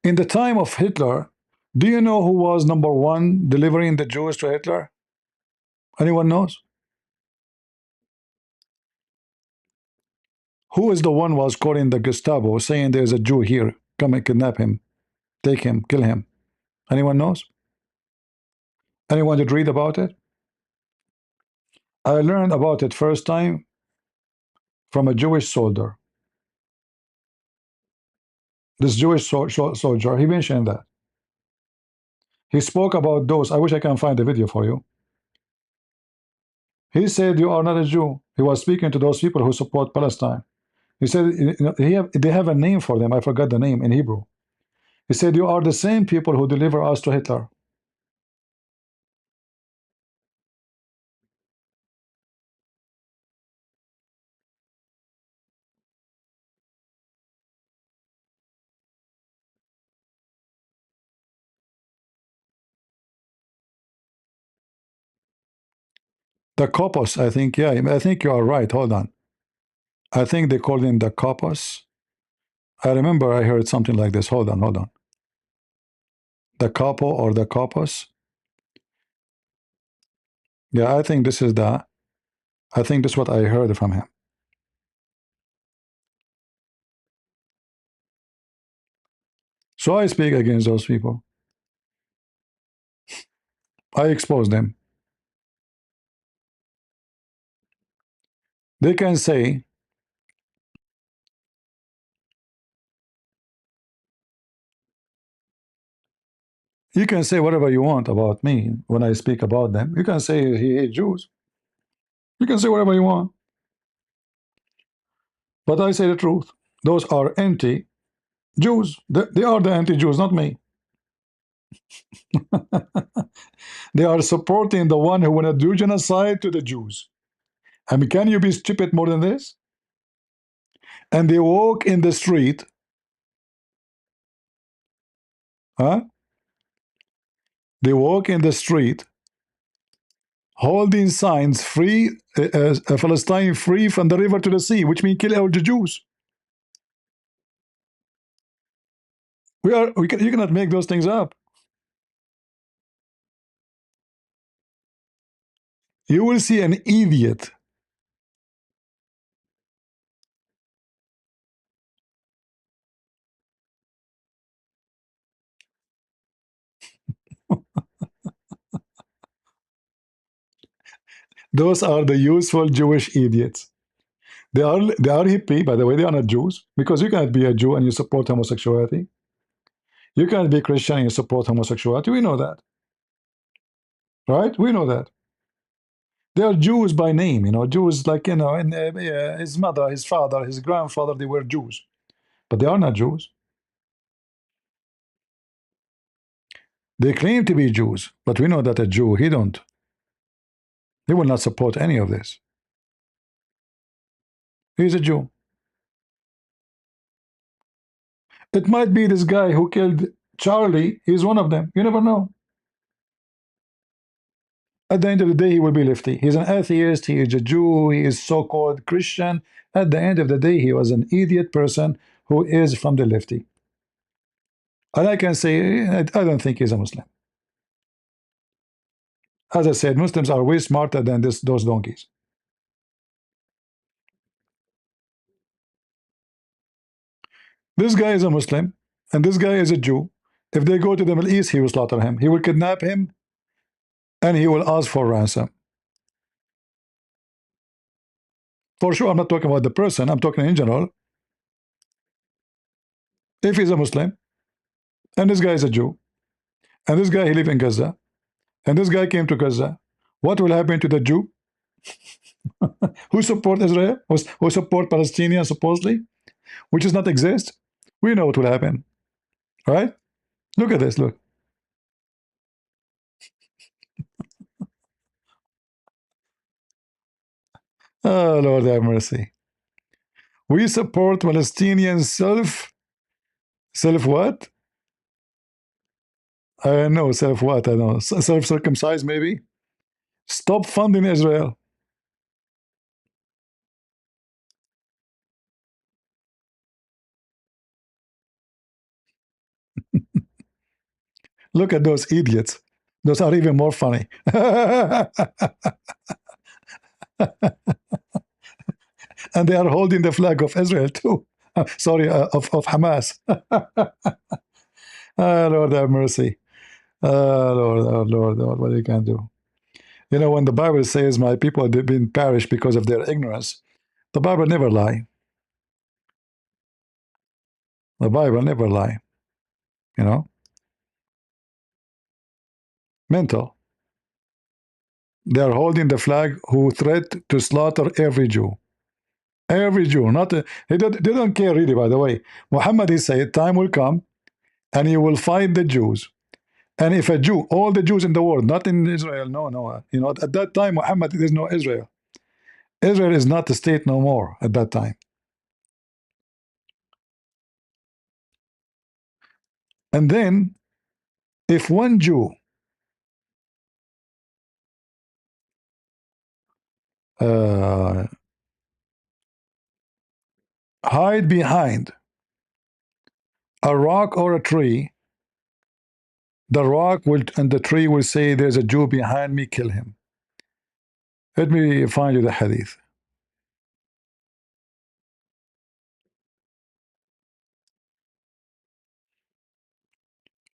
In the time of Hitler, do you know who was number one delivering the Jews to Hitler? Anyone knows? Who is the one was calling the Gestapo, saying there's a Jew here, come and kidnap him, take him, kill him? Anyone knows? Anyone did read about it? I learned about it first time from a Jewish soldier. This Jewish soldier, he mentioned that. He spoke about those. I wish I can find the video for you. He said, you are not a Jew. He was speaking to those people who support Palestine. He said, you know, they have a name for them. I forgot the name in Hebrew. He said, you are the same people who deliver us to Hitler. The Kopos, I think, yeah, I think you are right. Hold on. I think they called him the Kopos. I remember I heard something like this. Hold on, hold on. The Capo or the Kopos. Yeah, I think this is the, I think this is what I heard from him. So I speak against those people. I expose them. They can say, you can say whatever you want about me when I speak about them. You can say he hates Jews. You can say whatever you want. But I say the truth. Those are anti-Jews. They are the anti-Jews, not me. They are supporting the one who want to do genocide to the Jews. I mean, can you be stupid more than this? And they walk in the street, huh? They walk in the street holding signs, free Palestine free from the river to the sea, which means kill all the Jews. You cannot make those things up. You will see an idiot. Those are the useful Jewish idiots. They are hippie, by the way. They are not Jews, because you cannot be a Jew and you support homosexuality. You cannot be Christian and you support homosexuality. We know that, right? We know that. They are Jews by name, you know, Jews like, you know, and his mother, his father, his grandfather, they were Jews, but they are not Jews. They claim to be Jews, but we know that a Jew, he will not support any of this. He's a Jew. It might be this guy who killed Charlie. He's one of them. You never know. At the end of the day, he will be lefty. He's an atheist. He is a Jew. He is so-called Christian. At the end of the day, he was an idiot person who is from the lefty. And I can say, I don't think he's a Muslim. As I said, Muslims are way smarter than those donkeys. This guy is a Muslim, and this guy is a Jew. If they go to the Middle East, he will slaughter him. He will kidnap him, and he will ask for ransom. For sure, I'm not talking about the person. I'm talking in general. If he's a Muslim, and this guy is a Jew, and this guy, he lives in Gaza, and this guy came to Gaza, what will happen to the Jew who support Israel, who support Palestinians supposedly, which does not exist? We know what will happen, right? Look at this, look. Oh, Lord have mercy. We support Palestinian self what? I know self what. I know self circumcised maybe. Stop funding Israel. Look at those idiots. Those are even more funny. And they are holding the flag of Israel too. Sorry, of Hamas. Lord have mercy. Lord, oh Lord, Lord, what you can do. You know, when the Bible says, my people have been perished because of their ignorance, the Bible never lie. The Bible never lie. You know, mental. They are holding the flag who threat to slaughter every Jew. Every Jew. Not they don't care really, by the way. Muhammad, he said, time will come and he will fight the Jews. And if a Jew, all the Jews in the world, not in Israel, no, no. You know, at that time, Muhammad, there's no Israel. Israel is not a state no more at that time. And then, if one Jew uh, hide behind a rock or a tree, the rock will and the tree will say, "There's a Jew behind me, kill him." Let me find you the hadith.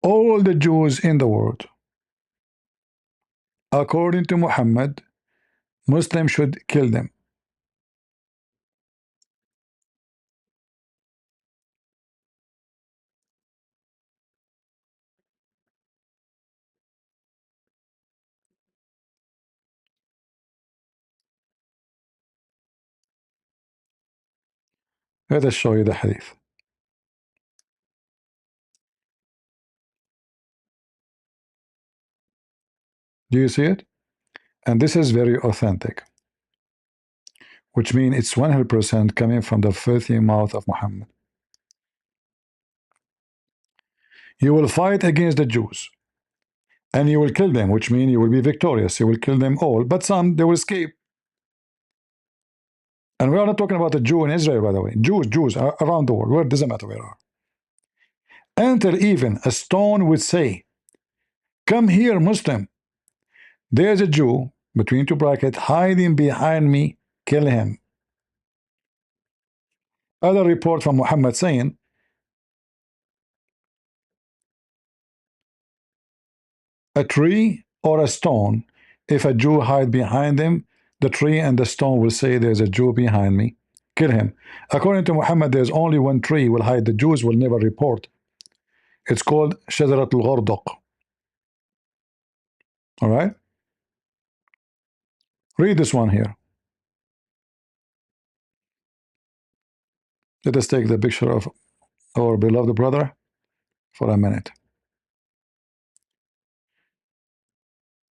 All the Jews in the world, according to Muhammad, Muslims should kill them. Let us show you the hadith. Do you see it? And this is very authentic, which means it's 100% coming from the filthy mouth of Muhammad. You will fight against the Jews and you will kill them, which means you will be victorious. You will kill them all, but some they will escape. And we are not talking about a Jew in Israel, by the way. Jews around the world. Where doesn't matter where are. Enter even a stone would say, "Come here, Muslim. There's a Jew between two brackets hiding behind me. Kill him." Other report from Muhammad saying, a tree or a stone, if a Jew hide behind him, the tree and the stone will say, "There's a Jew behind me. Kill him." According to Muhammad, there's only one tree will hide. The Jews will never report. It's called Shajarat al-Ghardaq. All right? Read this one here. Let us take the picture of our beloved brother for a minute.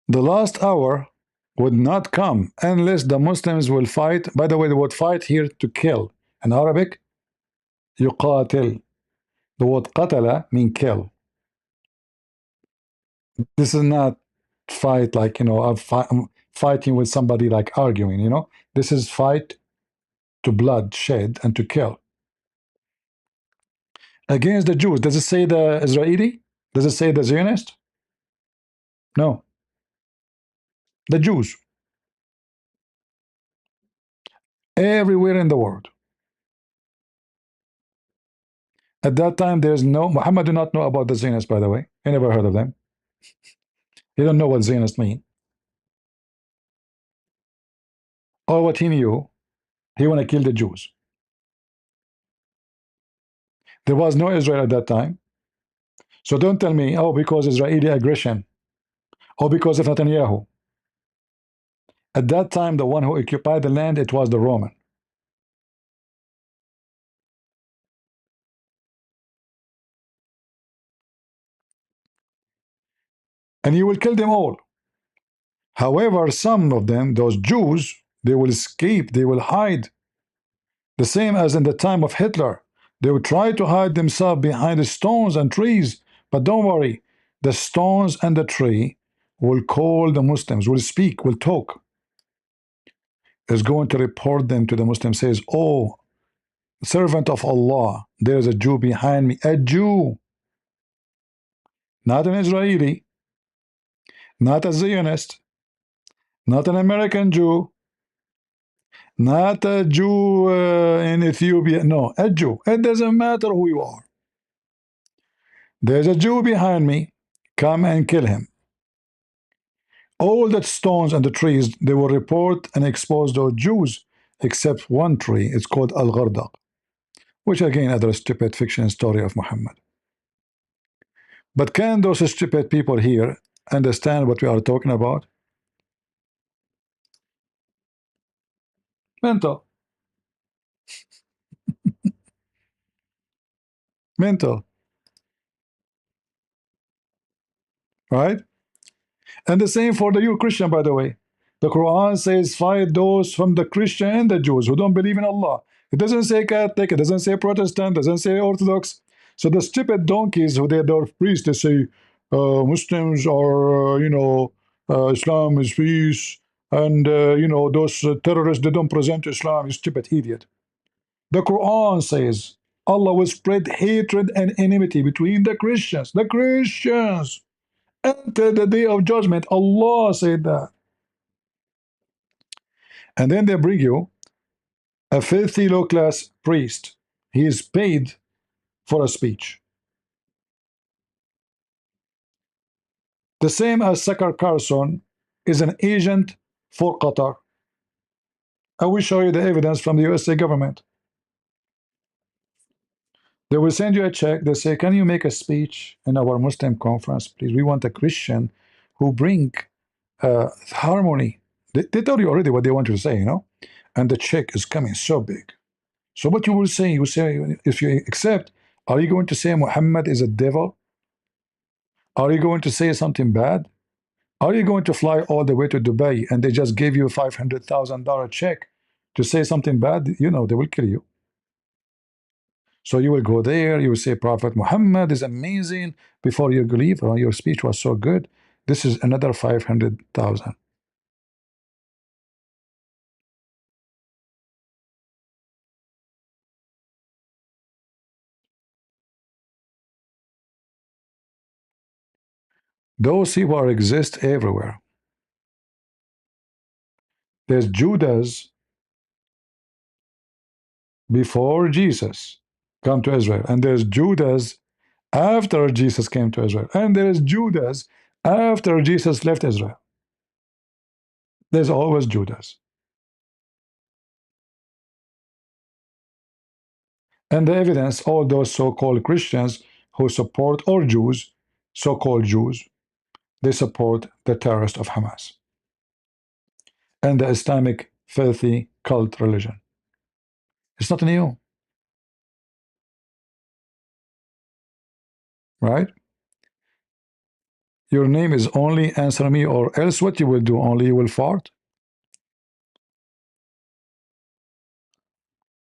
The last hour would not come unless the Muslims will fight. By the way, the word fight here to kill. In Arabic, يقاتل. The word قتل mean kill. This is not fight like, you know, I'm fighting with somebody like arguing, you know. This is fight to bloodshed and to kill. Against the Jews. Does it say the Israeli? Does it say the Zionist? No. The Jews. Everywhere in the world. At that time, there's no... Muhammad do not know about the Zionists, by the way. He never heard of them. He don't know what Zionists mean. Or what he knew, he want to kill the Jews. There was no Israel at that time. So don't tell me, oh, because Israeli aggression, or because of Netanyahu. At that time, the one who occupied the land, it was the Roman. And you will kill them all. However, some of them, those Jews, they will escape, they will hide. The same as in the time of Hitler. They would try to hide themselves behind the stones and trees. But don't worry, the stones and the tree will call the Muslims, will speak, will talk. Is going to report them to the Muslims, says, oh, servant of Allah, there's a Jew behind me. A Jew, not an Israeli, not a Zionist, not an American Jew, not a Jew in Ethiopia. No, a Jew. It doesn't matter who you are. There's a Jew behind me. Come and kill him. All the stones and the trees, they will report and expose those Jews, except one tree. It's called Al-Ghardaq, which again, another stupid fiction story of Muhammad. But can those stupid people here understand what we are talking about? Mental. Mental. Right? And the same for the you Christian, by the way. The Quran says, fight those from the Christian and the Jews who don't believe in Allah. It doesn't say Catholic, it doesn't say Protestant, it doesn't say Orthodox. So the stupid donkeys who they're priests, they say Muslims are, Islam is peace, and those terrorists, they don't present Islam. You stupid idiot. The Quran says Allah will spread hatred and enmity between the Christians. The Christians until the day of judgment. Allah said that. And then they bring you a filthy low-class priest. He is paid for a speech. The same as Sakar Carson is an agent for Qatar. I will show you the evidence from the USA government. They will send you a check. They say, can you make a speech in our Muslim conference, please? We want a Christian who bring harmony. They told you already what they want you to say, and the check is coming so big. So what you will say, if you accept, are you going to say Muhammad is a devil? Are you going to say something bad? Are you going to fly all the way to Dubai and they just gave you a $500,000 check to say something bad? They will kill you. So you will go there, you will say Prophet Muhammad is amazing. Before you leave, your speech was so good. This is another 500,000. Those people exist everywhere. There's Judas before Jesus come to Israel, and there's Judas after Jesus came to Israel, and there is Judas after Jesus left Israel. There's always Judas. And the evidence, all those so-called Christians who support, or Jews, so-called Jews, they support the terrorists of Hamas and the Islamic filthy cult religion. It's not new, right? Your name is only answer me, or else what you will do? Only you will fart?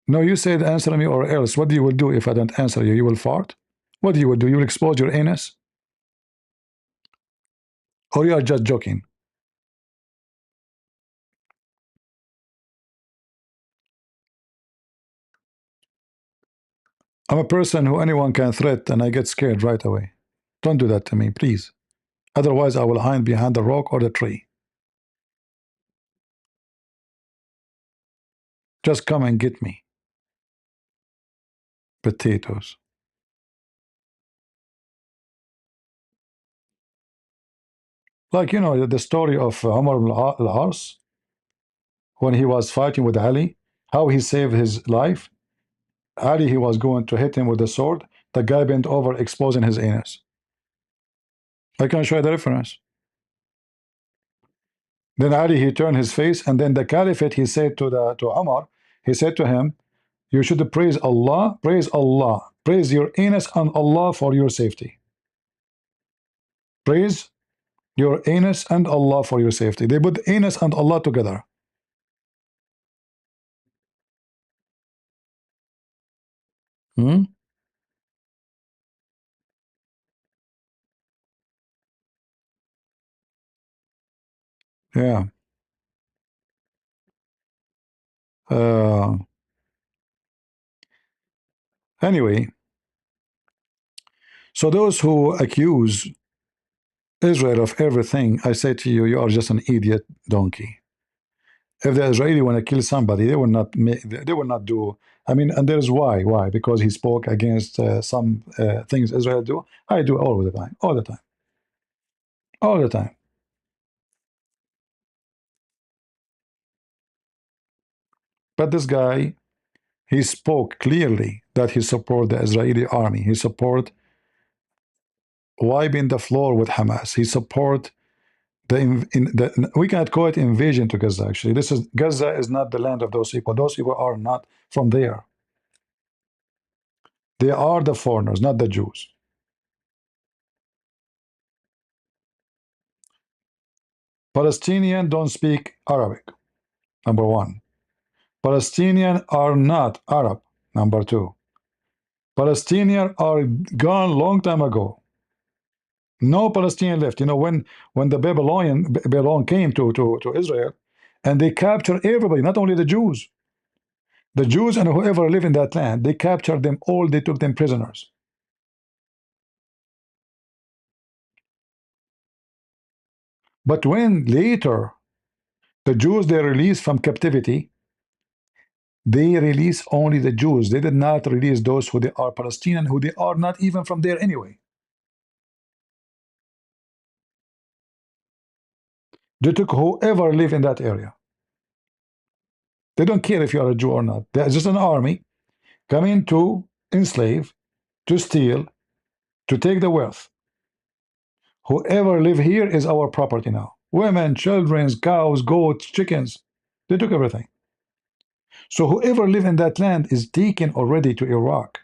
No, you said answer me or else. What you will do if I don't answer you? You will fart? What you will do? You will expose your anus? Or you are just joking? I'm a person who anyone can threat and I get scared right away. Don't do that to me, please. Otherwise, I will hide behind the rock or the tree. Just come and get me. Potatoes. Like, the story of Umar al-As, when he was fighting with Ali, how he saved his life. Ali, he was going to hit him with a sword. The guy bent over, exposing his anus. I can show you the reference. Then Ali, he turned his face, and then the caliphate, he said to Umar, he said to him, you should praise Allah, praise your anus and Allah for your safety. Praise your anus and Allah for your safety. They put anus and Allah together. Hmm? Yeah. Uh, anyway, so those who accuse Israel of everything, I say to you, you are just an idiot donkey. If the Israeli want to kill somebody, they will not make, they will not do. I mean, and there's why. Why? Because he spoke against some things Israel do. I do all the time, all the time, all the time. But this guy, he spoke clearly that he support the Israeli army. He support wiping the floor with Hamas. He support the we cannot call it invasion to Gaza. Actually, this is Gaza is not the land of those people. Those people are not from there. They are the foreigners, not the Jews. Palestinians don't speak Arabic. Number one. Palestinians are not Arab. Number two. Palestinians are gone long time ago. No Palestinian left. You know, when the Babylon came to Israel, and they captured everybody, not only the Jews. The Jews and whoever live in that land, they captured them all. They took them prisoners. But when later the Jews they released from captivity, they release only the Jews. They did not release those who they are Palestinian, who they are not even from there anyway. They took whoever live in that area. They don't care if you are a Jew or not. There's just an army coming to enslave, to steal, to take the wealth. Whoever live here is our property now. Women, children, cows, goats, chickens. They took everything. So whoever live in that land is taken already to Iraq.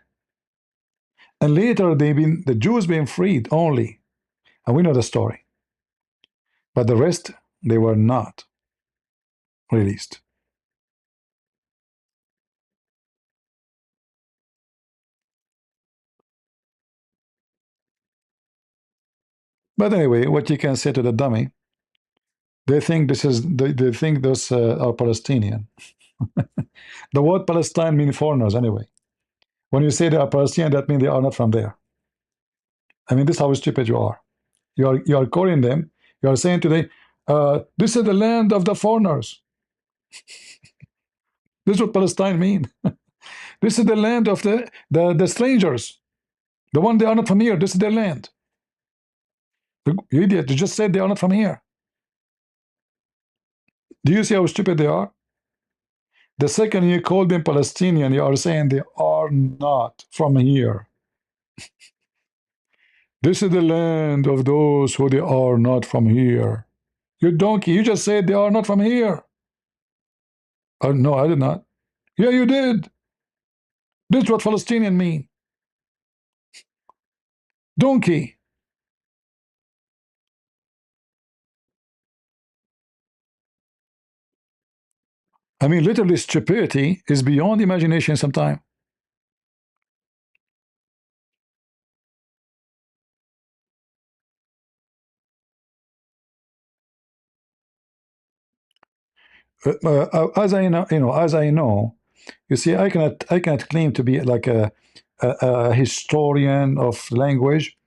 And later the Jews being freed only. And we know the story. But the rest, they were not released. But anyway, what you can say to the dummy, they think this is they think those are Palestinian. The word Palestine means foreigners anyway. When you say they are Palestinian, that means they are not from there. I mean, this is how stupid you are. You are calling them. You are saying today, this is the land of the foreigners. This is what Palestine mean. This is the land of the strangers. The one they are not from here. This is their land. You idiot! You just said they are not from here. Do you see how stupid they are? The second you call them Palestinian, you are saying they are not from here. This is the land of those who they are not from here. You donkey, you just said they are not from here. No, I did not. Yeah, you did. This is what Palestinian mean. Donkey. I mean, literally, stupidity is beyond imagination sometimes. As I know, as I know, you see, I cannot claim to be like a historian of language,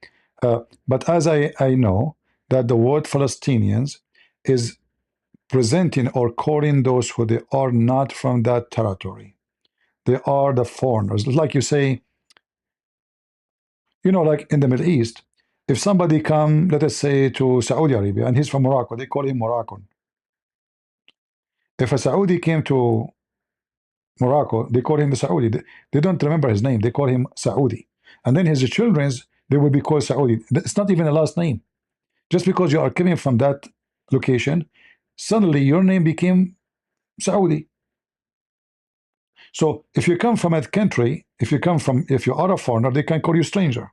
but as I know that the word Palestinians is presenting or calling those who they are not from that territory. They are the foreigners. Like you say, like in the Middle East, if somebody come, let us say, to Saudi Arabia and he's from Morocco, they call him Moroccan. If a Saudi came to Morocco, they call him the Saudi. They don't remember his name. They call him Saudi. And then his children's, they will be called Saudi. It's not even a last name. Just because you are coming from that location, suddenly your name became Saudi. So if you come from a country, if you are a foreigner, they can call you stranger.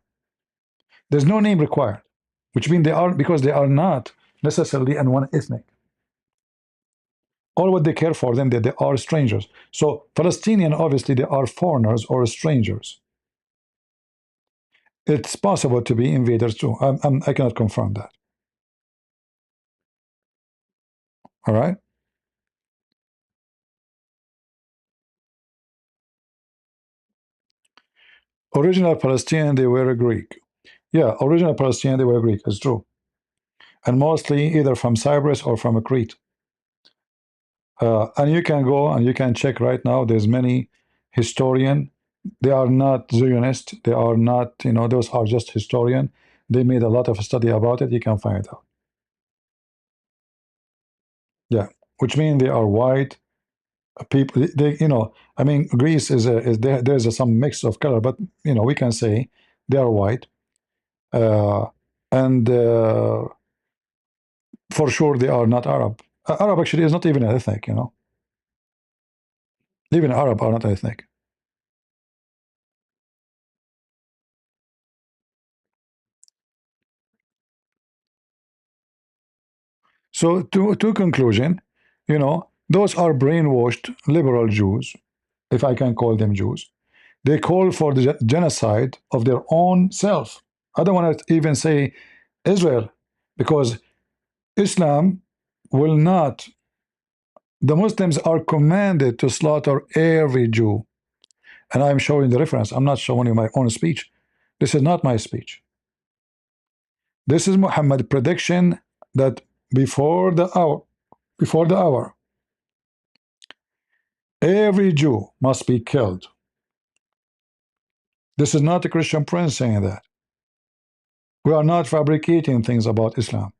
There's no name required, which means because they are not necessarily in one ethnic. All what they care for them that they are strangers. So Palestinian, obviously, they are foreigners or strangers. it's possible to be invaders too. I cannot confirm that. All right. Original Palestinian, they were Greek. Yeah, original Palestinian, they were Greek. It's true. And mostly either from Cyprus or from Crete. And you can go and you can check right now. There's many historian. They are not Zionist. They are not, those are just historian. They made a lot of study about it. You can find it out. Yeah, which means they are white people. They, I mean, Greece is there. There's some mix of color, but we can say they are white, uh, and for sure they are not Arab. Arab actually is not even ethnic. Even Arab are not ethnic. So to conclusion, those are brainwashed liberal Jews, if I can call them Jews. They call for the genocide of their own self. I don't want to even say Israel, because Islam will not. The Muslims are commanded to slaughter every Jew. And I'm showing the reference. I'm not showing you my own speech. This is not my speech. This is Muhammad's prediction that before the hour, every Jew must be killed. This is not a Christian prince saying that. We are not fabricating things about Islam.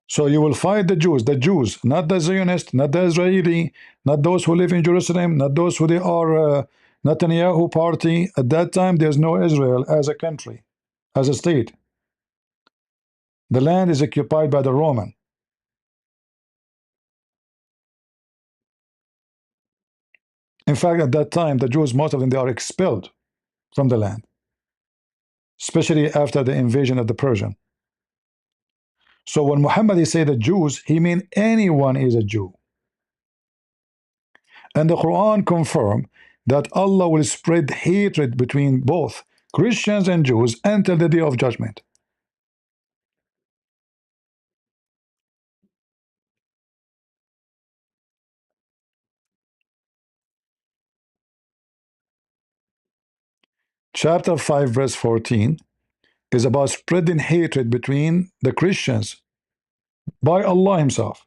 So you will fight the Jews, not the Zionists, not the Israeli, not those who live in Jerusalem, not those who they are Netanyahu party. At that time, there's no Israel as a country, as a state. The land is occupied by the Roman. In fact, at that time, the Jews, most of them, they are expelled from the land, especially after the invasion of the Persian. So when Muhammad he say the Jews, he mean anyone is a Jew. And the Quran confirm that Allah will spread hatred between both Christians and Jews until the day of judgment. Chapter 5 verse 14 is about spreading hatred between the Christians by Allah himself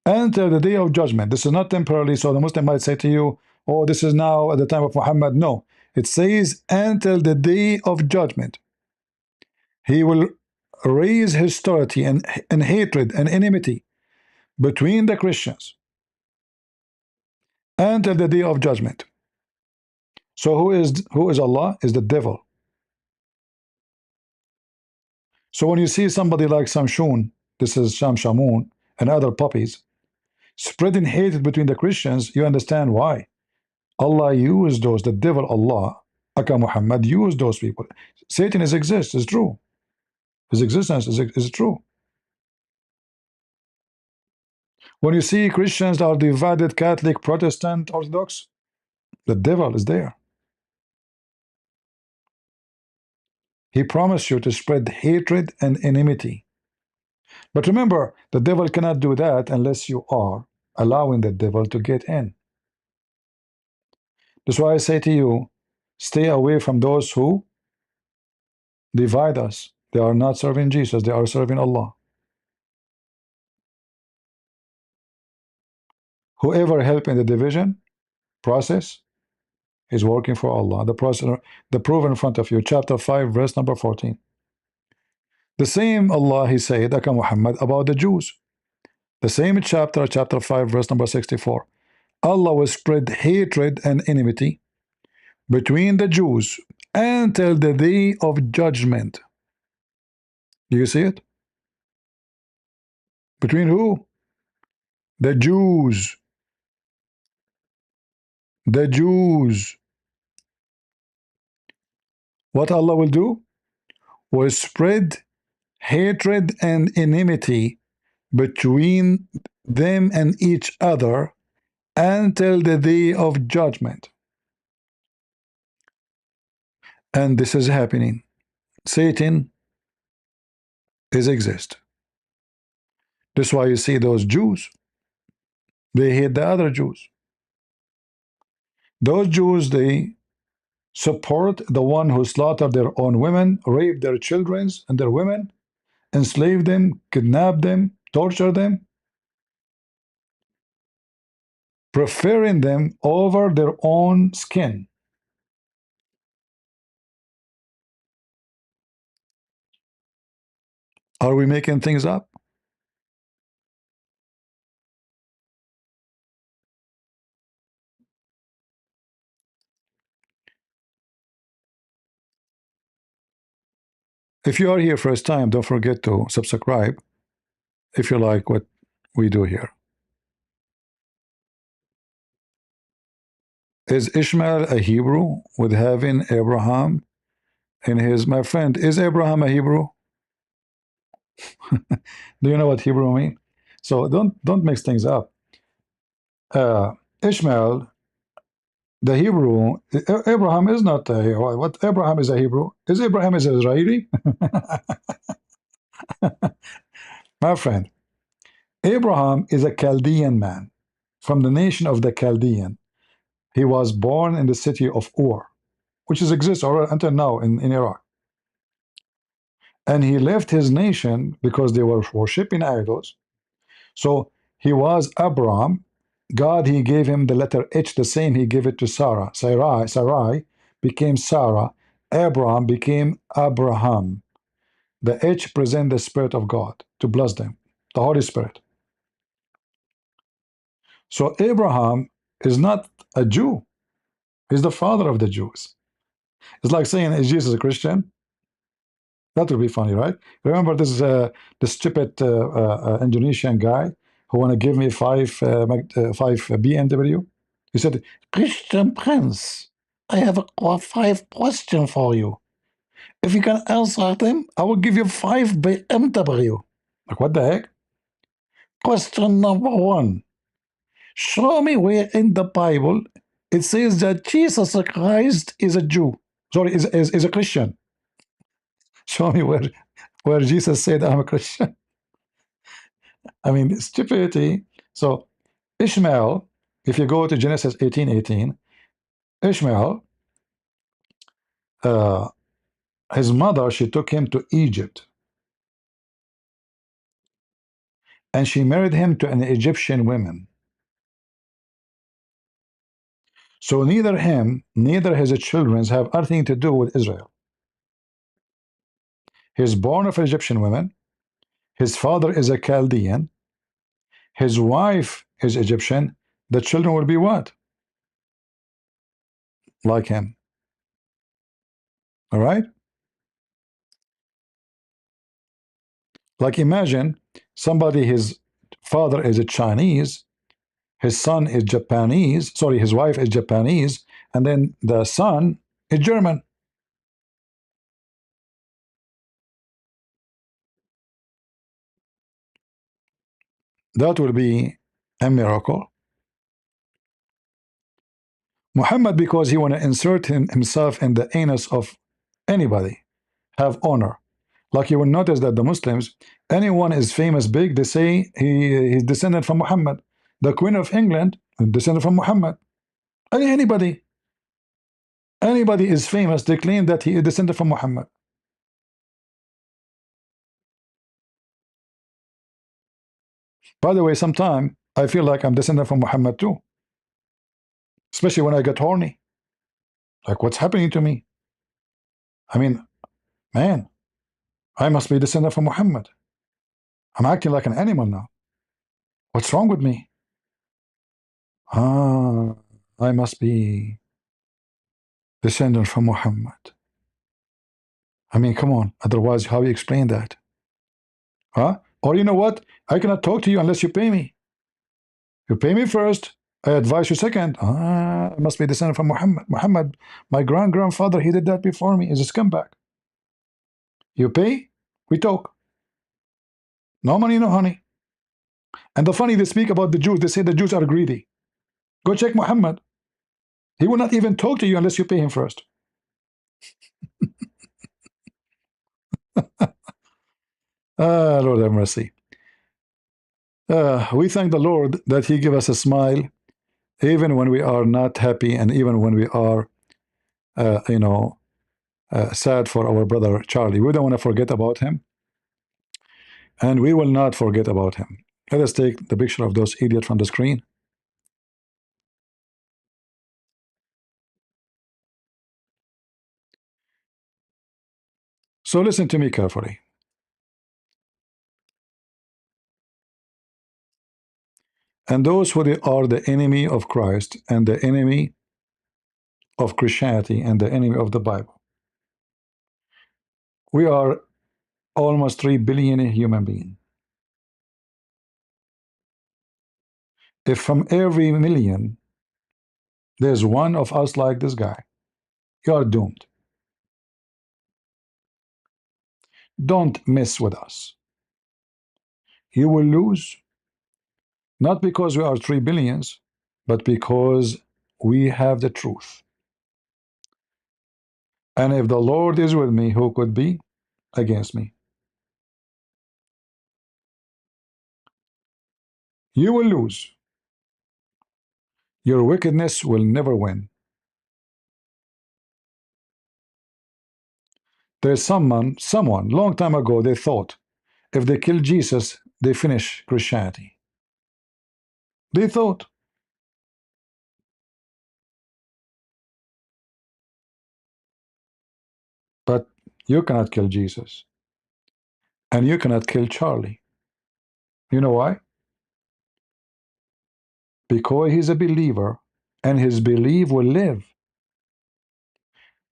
until the day of judgment. This is not temporarily, so the Muslim might say to you, oh, this is now at the time of Muhammad. No, it says until the day of judgment. He will raise hostility and hatred and enmity between the Christians until the day of judgment. So who is Allah? Is the devil. So when you see somebody like Samshun, this is Shamun, and other puppies, spreading hatred between the Christians, you understand why. Allah used those, the devil Allah, Aka Muhammad, used those people. Satan exists, is true. His existence is true. When you see Christians are divided, Catholic, Protestant, Orthodox, the devil is there. He promised you to spread hatred and enmity. But remember, the devil cannot do that unless you are allowing the devil to get in. That's why I say to you, stay away from those who divide us. They are not serving Jesus, they are serving Allah. Whoever help in the division process is working for Allah. The proof in front of you, chapter 5, verse number 14. The same Allah, he said, Aka Muhammad, about the Jews. The same chapter 5, verse number 64. Allah will spread hatred and enmity between the Jews until the day of judgment. Do you see it? Between who? The Jews. The Jews. What Allah will do? Will spread hatred and enmity between them and each other until the day of judgment. And this is happening. Satan is exist. That's why you see those Jews, they hate the other Jews. Those Jews, they support the one who slaughtered their own women, raped their children and their women, enslaved them, kidnapped them, tortured them, preferring them over their own skin. Are we making things up? If you are here first time, don't forget to subscribe if you like what we do here. Is Ishmael a Hebrew with having Abraham in his, my friend, is Abraham a Hebrew? Do you know what Hebrew mean? So don't mix things up. Ishmael, the Hebrew, Abraham is not a, what Abraham is a Hebrew. Is Abraham is Israeli? My friend, Abraham is a Chaldean man from the nation of the Chaldean. He was born in the city of Ur, which is exists until now in Iraq. And he left his nation because they were worshiping idols. So he was Abram. God, he gave him the letter H, the same he gave it to Sarah. Sarai became Sarah. Abram became Abraham. The H present the Spirit of God to bless them, the Holy Spirit. So Abraham is not a Jew. He's the father of the Jews. It's like saying, is Jesus a Christian? That would be funny, right? Remember this stupid Indonesian guy who want to give me five BMW? He said, Christian Prince, I have five questions for you. If you can answer them, I will give you 5 BMW. Like, what the heck? Question number 1. Show me where in the Bible it says that Jesus Christ is a Jew. Sorry, is a Christian. Show me where Jesus said, I'm a Christian. I mean, stupidity. So Ishmael, if you go to Genesis 18:18, Ishmael, his mother, she took him to Egypt. And she married him to an Egyptian woman. So neither him, neither his children have anything to do with Israel. He's born of Egyptian women. His father is a Chaldean. His wife is Egyptian. The children will be what? Like him. All right? Like imagine somebody, his father is a Chinese, his son is Japanese, sorry, his wife is Japanese, and then the son is German. That will be a miracle. Muhammad, because he want to insert himself in the anus of anybody, have honor. Like you will notice that the Muslims, anyone is famous big, they say he's descended from Muhammad. The Queen of England, descended from Muhammad. Anybody is famous, they claim that he is descended from Muhammad. By the way, sometimes I feel like I'm descended from Muhammad too, especially when I get horny. Like, what's happening to me? I mean, man, I must be descended from Muhammad. I'm acting like an animal now. What's wrong with me? Ah, I must be descendant from Muhammad. I mean, come on. Otherwise, how you explain that? Huh? Or you know what? I cannot talk to you unless you pay me. You pay me first. I advise you second. Ah, I must be descendant from Muhammad. Muhammad, my grandfather, he did that before me. He's a scumbag. You pay, we talk. No money, no honey. And the funny, they speak about the Jews. They say the Jews are greedy. Go check Muhammad. He will not even talk to you unless you pay him first. Ah, Lord have mercy. We thank the Lord that He give us a smile even when we are not happy, and even when we are, you know, sad for our brother Charlie. We don't want to forget about him, and we will not forget about him. Let us take the picture of those idiots from the screen. So listen to me carefully. And those who are the enemy of Christ and the enemy of Christianity and the enemy of the Bible. We are almost 3 billion human beings. If from every million there's one of us like this guy, you are doomed. Don't mess with us. You will lose, not because we are 3 billions, but because we have the truth. And if the Lord is with me, who could be against me? You will lose. Your wickedness will never win. There's someone long time ago, they thought if they kill Jesus, they finish Christianity. They thought. But you cannot kill Jesus. And you cannot kill Charlie. You know why? Because he's a believer, and his belief will live.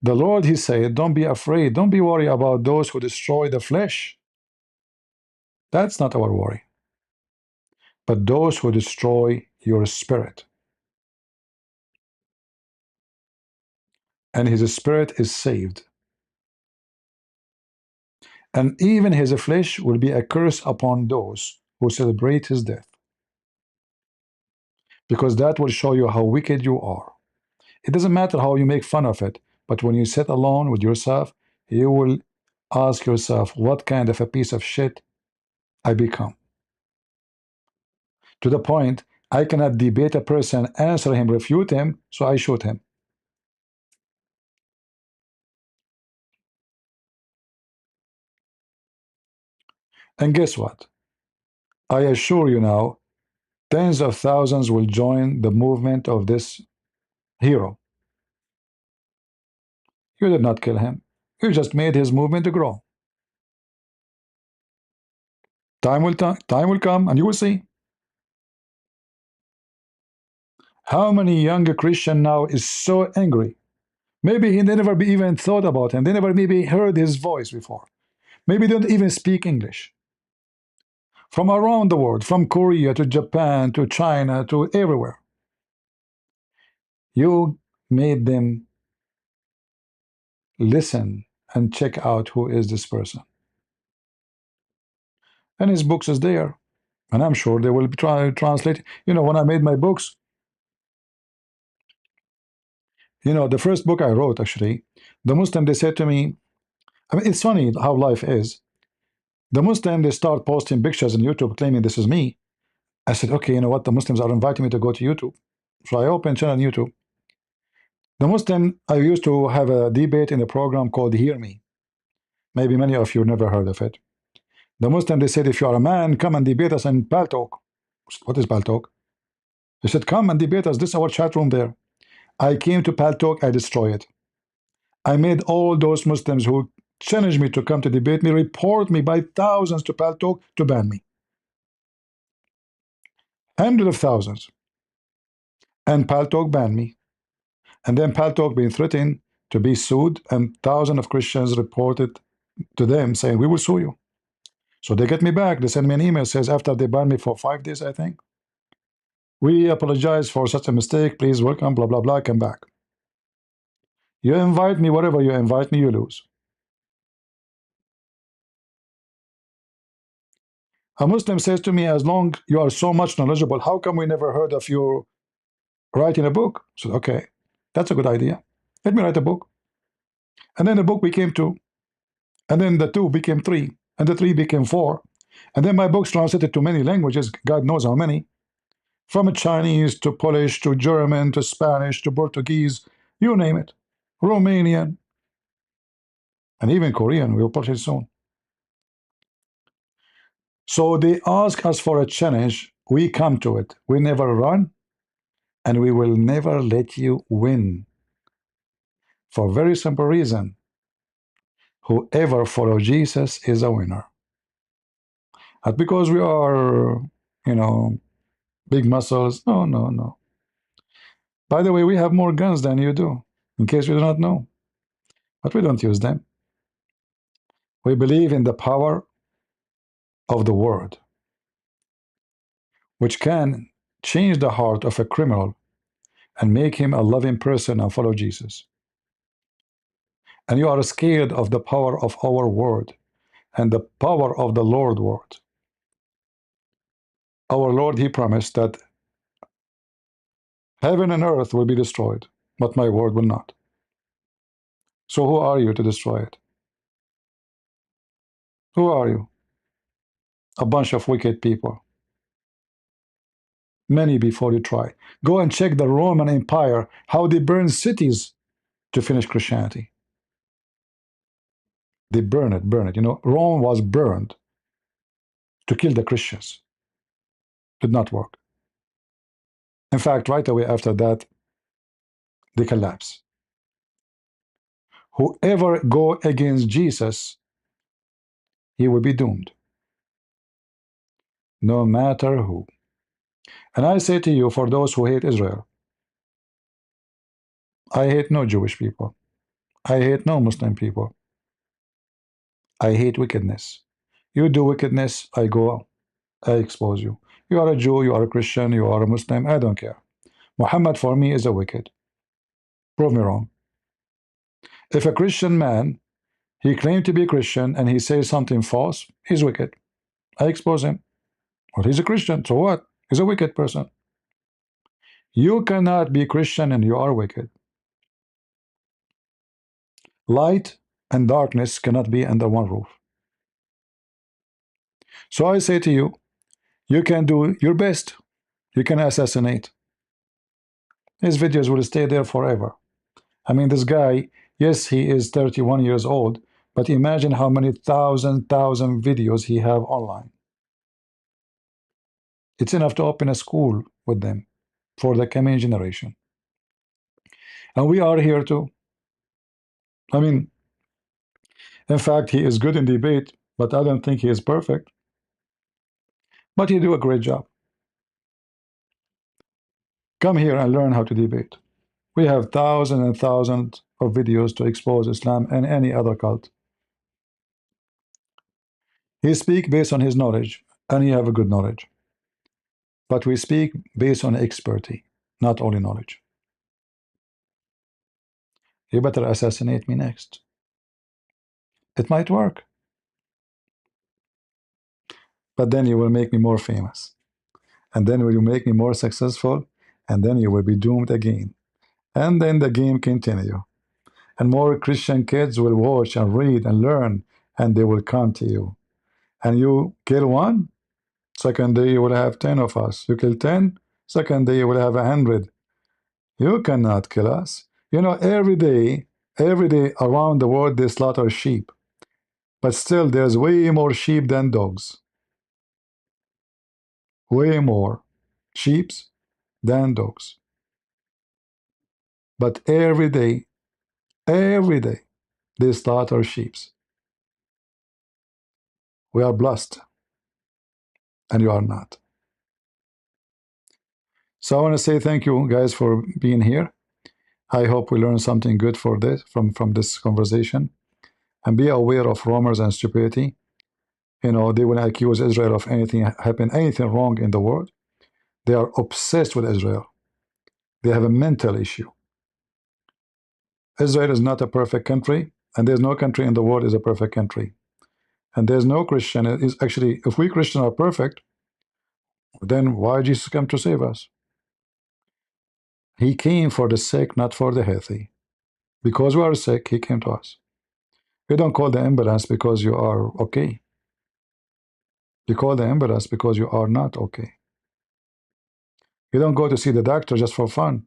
The Lord, He said, don't be afraid. Don't be worried about those who destroy the flesh. That's not our worry. But those who destroy your spirit. And his spirit is saved. And even his flesh will be a curse upon those who celebrate his death. Because that will show you how wicked you are. It doesn't matter how you make fun of it, but when you sit alone with yourself, you will ask yourself, what kind of a piece of shit I become? To the point, I cannot debate a person, answer him, refute him, so I shoot him. And guess what? I assure you now, tens of thousands will join the movement of this hero. You did not kill him. You just made his movement to grow. Time will come, and you will see. How many younger Christian now is so angry? Maybe he never even thought about him. They never maybe heard his voice before. Maybe they don't even speak English. From around the world, from Korea to Japan to China to everywhere. You made them listen and check out who is this person. And his books is there. And I'm sure they will try to translate. You know, when I made my books, you know, the first book I wrote, actually, the Muslim, they said to me, I mean, it's funny how life is. The Muslim, they start posting pictures on YouTube claiming this is me. I said, okay, you know what? The Muslims are inviting me to go to YouTube. So I opened channel on YouTube. The Muslim, I used to have a debate in a program called Hear Me. Maybe many of you never heard of it. The Muslim, they said, if you are a man, come and debate us in Paltalk. What is Paltalk? They said, come and debate us. This is our chat room there. I came to Paltalk, I destroyed it. I made all those Muslims who challenged me to come to debate me report me by thousands to Paltalk to ban me. Hundreds of thousands. And Paltalk banned me. And then Paltalk being threatened to be sued, and thousands of Christians reported to them saying, we will sue you. So they get me back. They send me an email, says after they banned me for 5 days, I think, we apologize for such a mistake. Please welcome, blah, blah, blah, come back. You invite me, whatever you invite me, you lose. A Muslim says to me, as long you are so much knowledgeable, how come we never heard of you writing a book? So, okay, that's a good idea. Let me write a book. And then the book became two. And then the 2 became 3, and the 3 became 4. And then my books translated to many languages, God knows how many, from Chinese to Polish to German to Spanish to Portuguese, you name it, Romanian, and even Korean. We'll publish it soon. So they ask us for a challenge. We come to it. We never run, and we will never let you win. For a very simple reason. Whoever follows Jesus is a winner. Not because we are, you know, big muscles. No, no, no. By the way, we have more guns than you do, in case you do not know. But we don't use them. We believe in the power of the word, which can change the heart of a criminal and make him a loving person and follow Jesus. And you are scared of the power of our word and the power of the Lord word. Our Lord, he promised that heaven and earth will be destroyed, but my word will not. So who are you to destroy it? Who are you? A bunch of wicked people. Many before you try. Go and check the Roman Empire, how they burned cities to finish Christianity. They burn it, burn it. You know, Rome was burned to kill the Christians. Did not work. In fact, right away after that, they collapse. Whoever go against Jesus, he will be doomed. No matter who. And I say to you, for those who hate Israel, I hate no Jewish people. I hate no Muslim people. I hate wickedness. You do wickedness, I go, I expose you. You are a Jew, you are a Christian, you are a Muslim, I don't care. Muhammad for me is a wicked. Prove me wrong. If a Christian man, he claimed to be Christian and he says something false, he's wicked. I expose him. Well, he's a Christian, so what? He's a wicked person. You cannot be Christian and you are wicked. Light and darkness cannot be under one roof. So I say to you, you can do your best. You can assassinate. His videos will stay there forever. I mean, this guy, yes, he is 31 years old, but imagine how many thousand videos he have online. It's enough to open a school with them for the coming generation. And we are here too. I mean, in fact, he is good in debate, but I don't think he is perfect. But he do a great job. Come here and learn how to debate. We have thousands and thousands of videos to expose Islam and any other cult. He speak based on his knowledge, and he have a good knowledge. But we speak based on expertise, not only knowledge. You better assassinate me next. It might work. But then you will make me more famous. And then will you make me more successful? And then you will be doomed again. And then the game continue. And more Christian kids will watch and read and learn, and they will come to you. And you kill one, second day you will have 10 of us. You kill 10, second day you will have 100. You cannot kill us. You know, every day around the world they slaughter sheep. But still there's way more sheep than dogs. Way more sheep than dogs. But every day, they slaughter sheep. We are blessed, and you are not. So I want to say thank you guys for being here. I hope we learned something good for this from this conversation. And be aware of rumors and stupidity. You know, they will accuse Israel of anything wrong in the world. They are obsessed with Israel. They have a mental issue. Israel is not a perfect country, and there's no country in the world is a perfect country. And there's no Christian. Is actually, if we Christians are perfect, then why Jesus come to save us? He came for the sick, not for the healthy. Because we are sick, he came to us. You don't call the ambulance because you are okay. You call the ambulance because you are not okay. You don't go to see the doctor just for fun.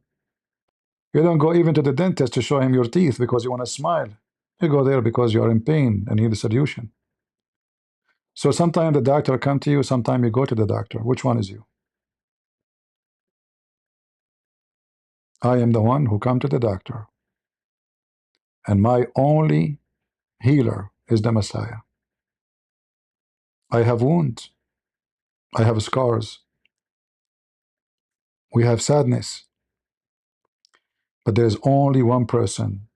You don't go even to the dentist to show him your teeth because you want to smile. You go there because you are in pain and need a solution. So sometimes the doctor come to you, sometimes you go to the doctor. Which one is you? I am the one who come to the doctor. And my only healer is the Messiah. I have wounds. I have scars. We have sadness. But there is only one person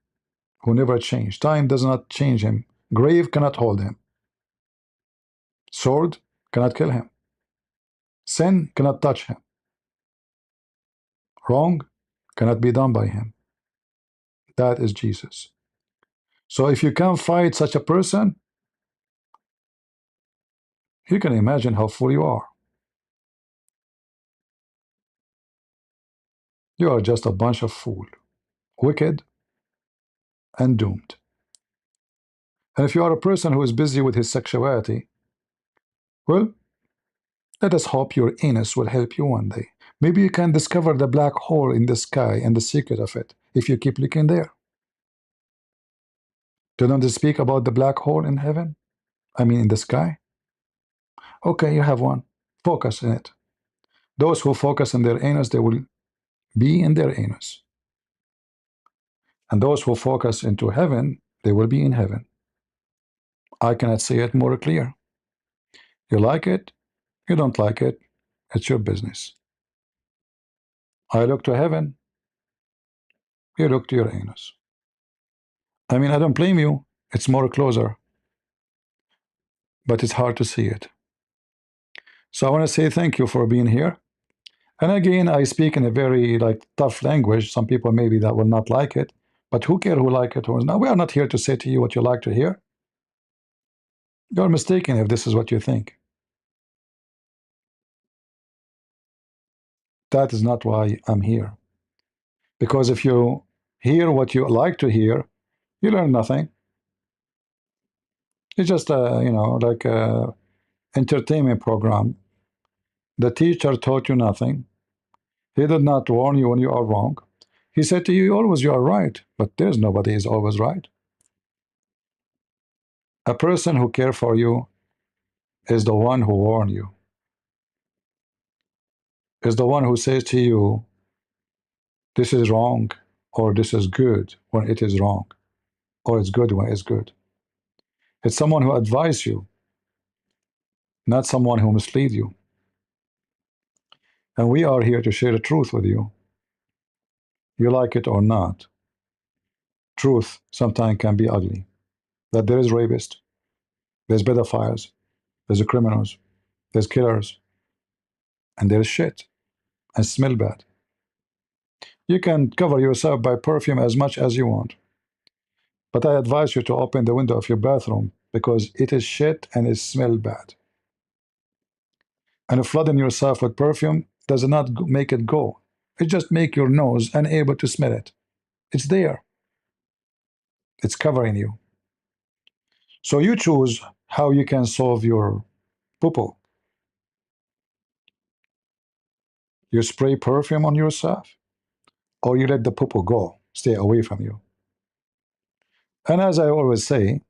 who never changed. Time does not change him. Grave cannot hold him. Sword cannot kill him. Sin cannot touch him. Wrong cannot be done by him. That is Jesus. So if you can't fight such a person, you can imagine how fool you are. You are just a bunch of fool, wicked and doomed. And if you are a person who is busy with his sexuality, well, let us hope your anus will help you one day. Maybe you can discover the black hole in the sky and the secret of it if you keep looking there. Don't they speak about the black hole in heaven? I mean, in the sky? Okay, you have one. Focus in it. Those who focus in their anus, they will be in their anus. And those who focus into heaven, they will be in heaven. I cannot say it more clear. You like it, you don't like it, it's your business. I look to heaven, you look to your anus. I mean, I don't blame you, it's more closer, but it's hard to see it. So I want to say thank you for being here. And again, I speak in a very tough language. Some people maybe that will not like it, but who care who like it or not? We are not here to say to you what you like to hear. You're mistaken if this is what you think. That is not why I'm here. Because if you hear what you like to hear, you learn nothing. It's just like a entertainment program. The teacher taught you nothing. He did not warn you when you are wrong. He said to you, always you are right, but there's nobody is always right. A person who cares for you is the one who warned you, is the one who says to you, this is wrong, or this is good when it is wrong, or it's good when it's good. It's someone who advises you, not someone who misleads you. And we are here to share the truth with you. You like it or not. Truth sometimes can be ugly. That there is rapists, there's pedophiles, there's criminals, there's killers, and there's shit, and smell bad. You can cover yourself by perfume as much as you want. But I advise you to open the window of your bathroom because it is shit and it smells bad. And flooding yourself with perfume does not make it go. It just makes your nose unable to smell it. It's there. It's covering you. So you choose how you can solve your poo-poo. You spray perfume on yourself, or you let the poo-poo go, stay away from you. And as I always say,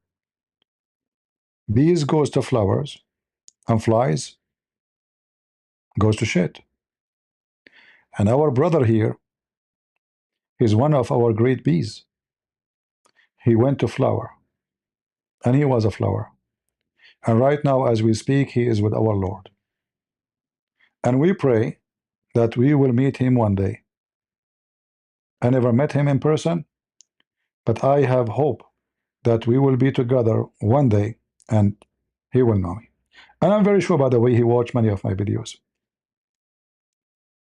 bees goes to flowers, and flies goes to shit. And our brother here is one of our great bees. He went to flower, and he was a flower. And right now, as we speak, he is with our Lord. And we pray that we will meet him one day. I never met him in person, but I have hope that we will be together one day and he will know me. And I'm very sure, by the way, he watched many of my videos.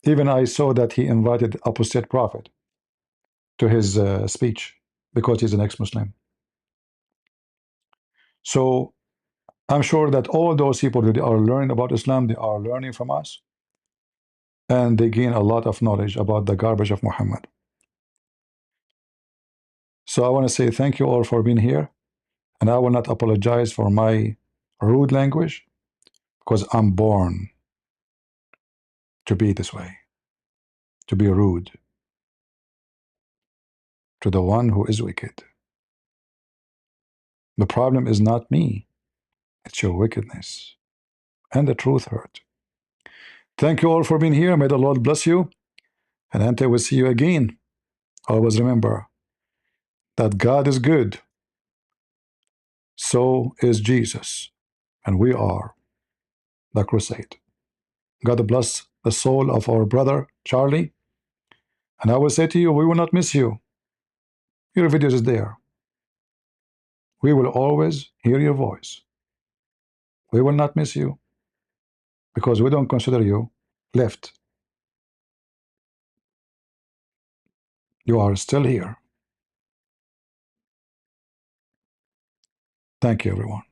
Even I saw that he invited apostate prophet to his speech because he's an ex-Muslim. So I'm sure that all those people that are learning about Islam, they are learning from us, and they gain a lot of knowledge about the garbage of Muhammad. So I want to say thank you all for being here, And I will not apologize for my rude language because I'm born to be this way, to be rude to the one who is wicked. The problem is not me, it's your wickedness. And the truth hurt. Thank you all for being here. May the Lord bless you. And until we see you again, always remember that God is good. So is Jesus. And we are the crusade. God bless the soul of our brother, Charlie. And I will say to you, we will not miss you. Your videos is there. We will always hear your voice. We will not miss you because we don't consider you left. You are still here. Thank you, everyone.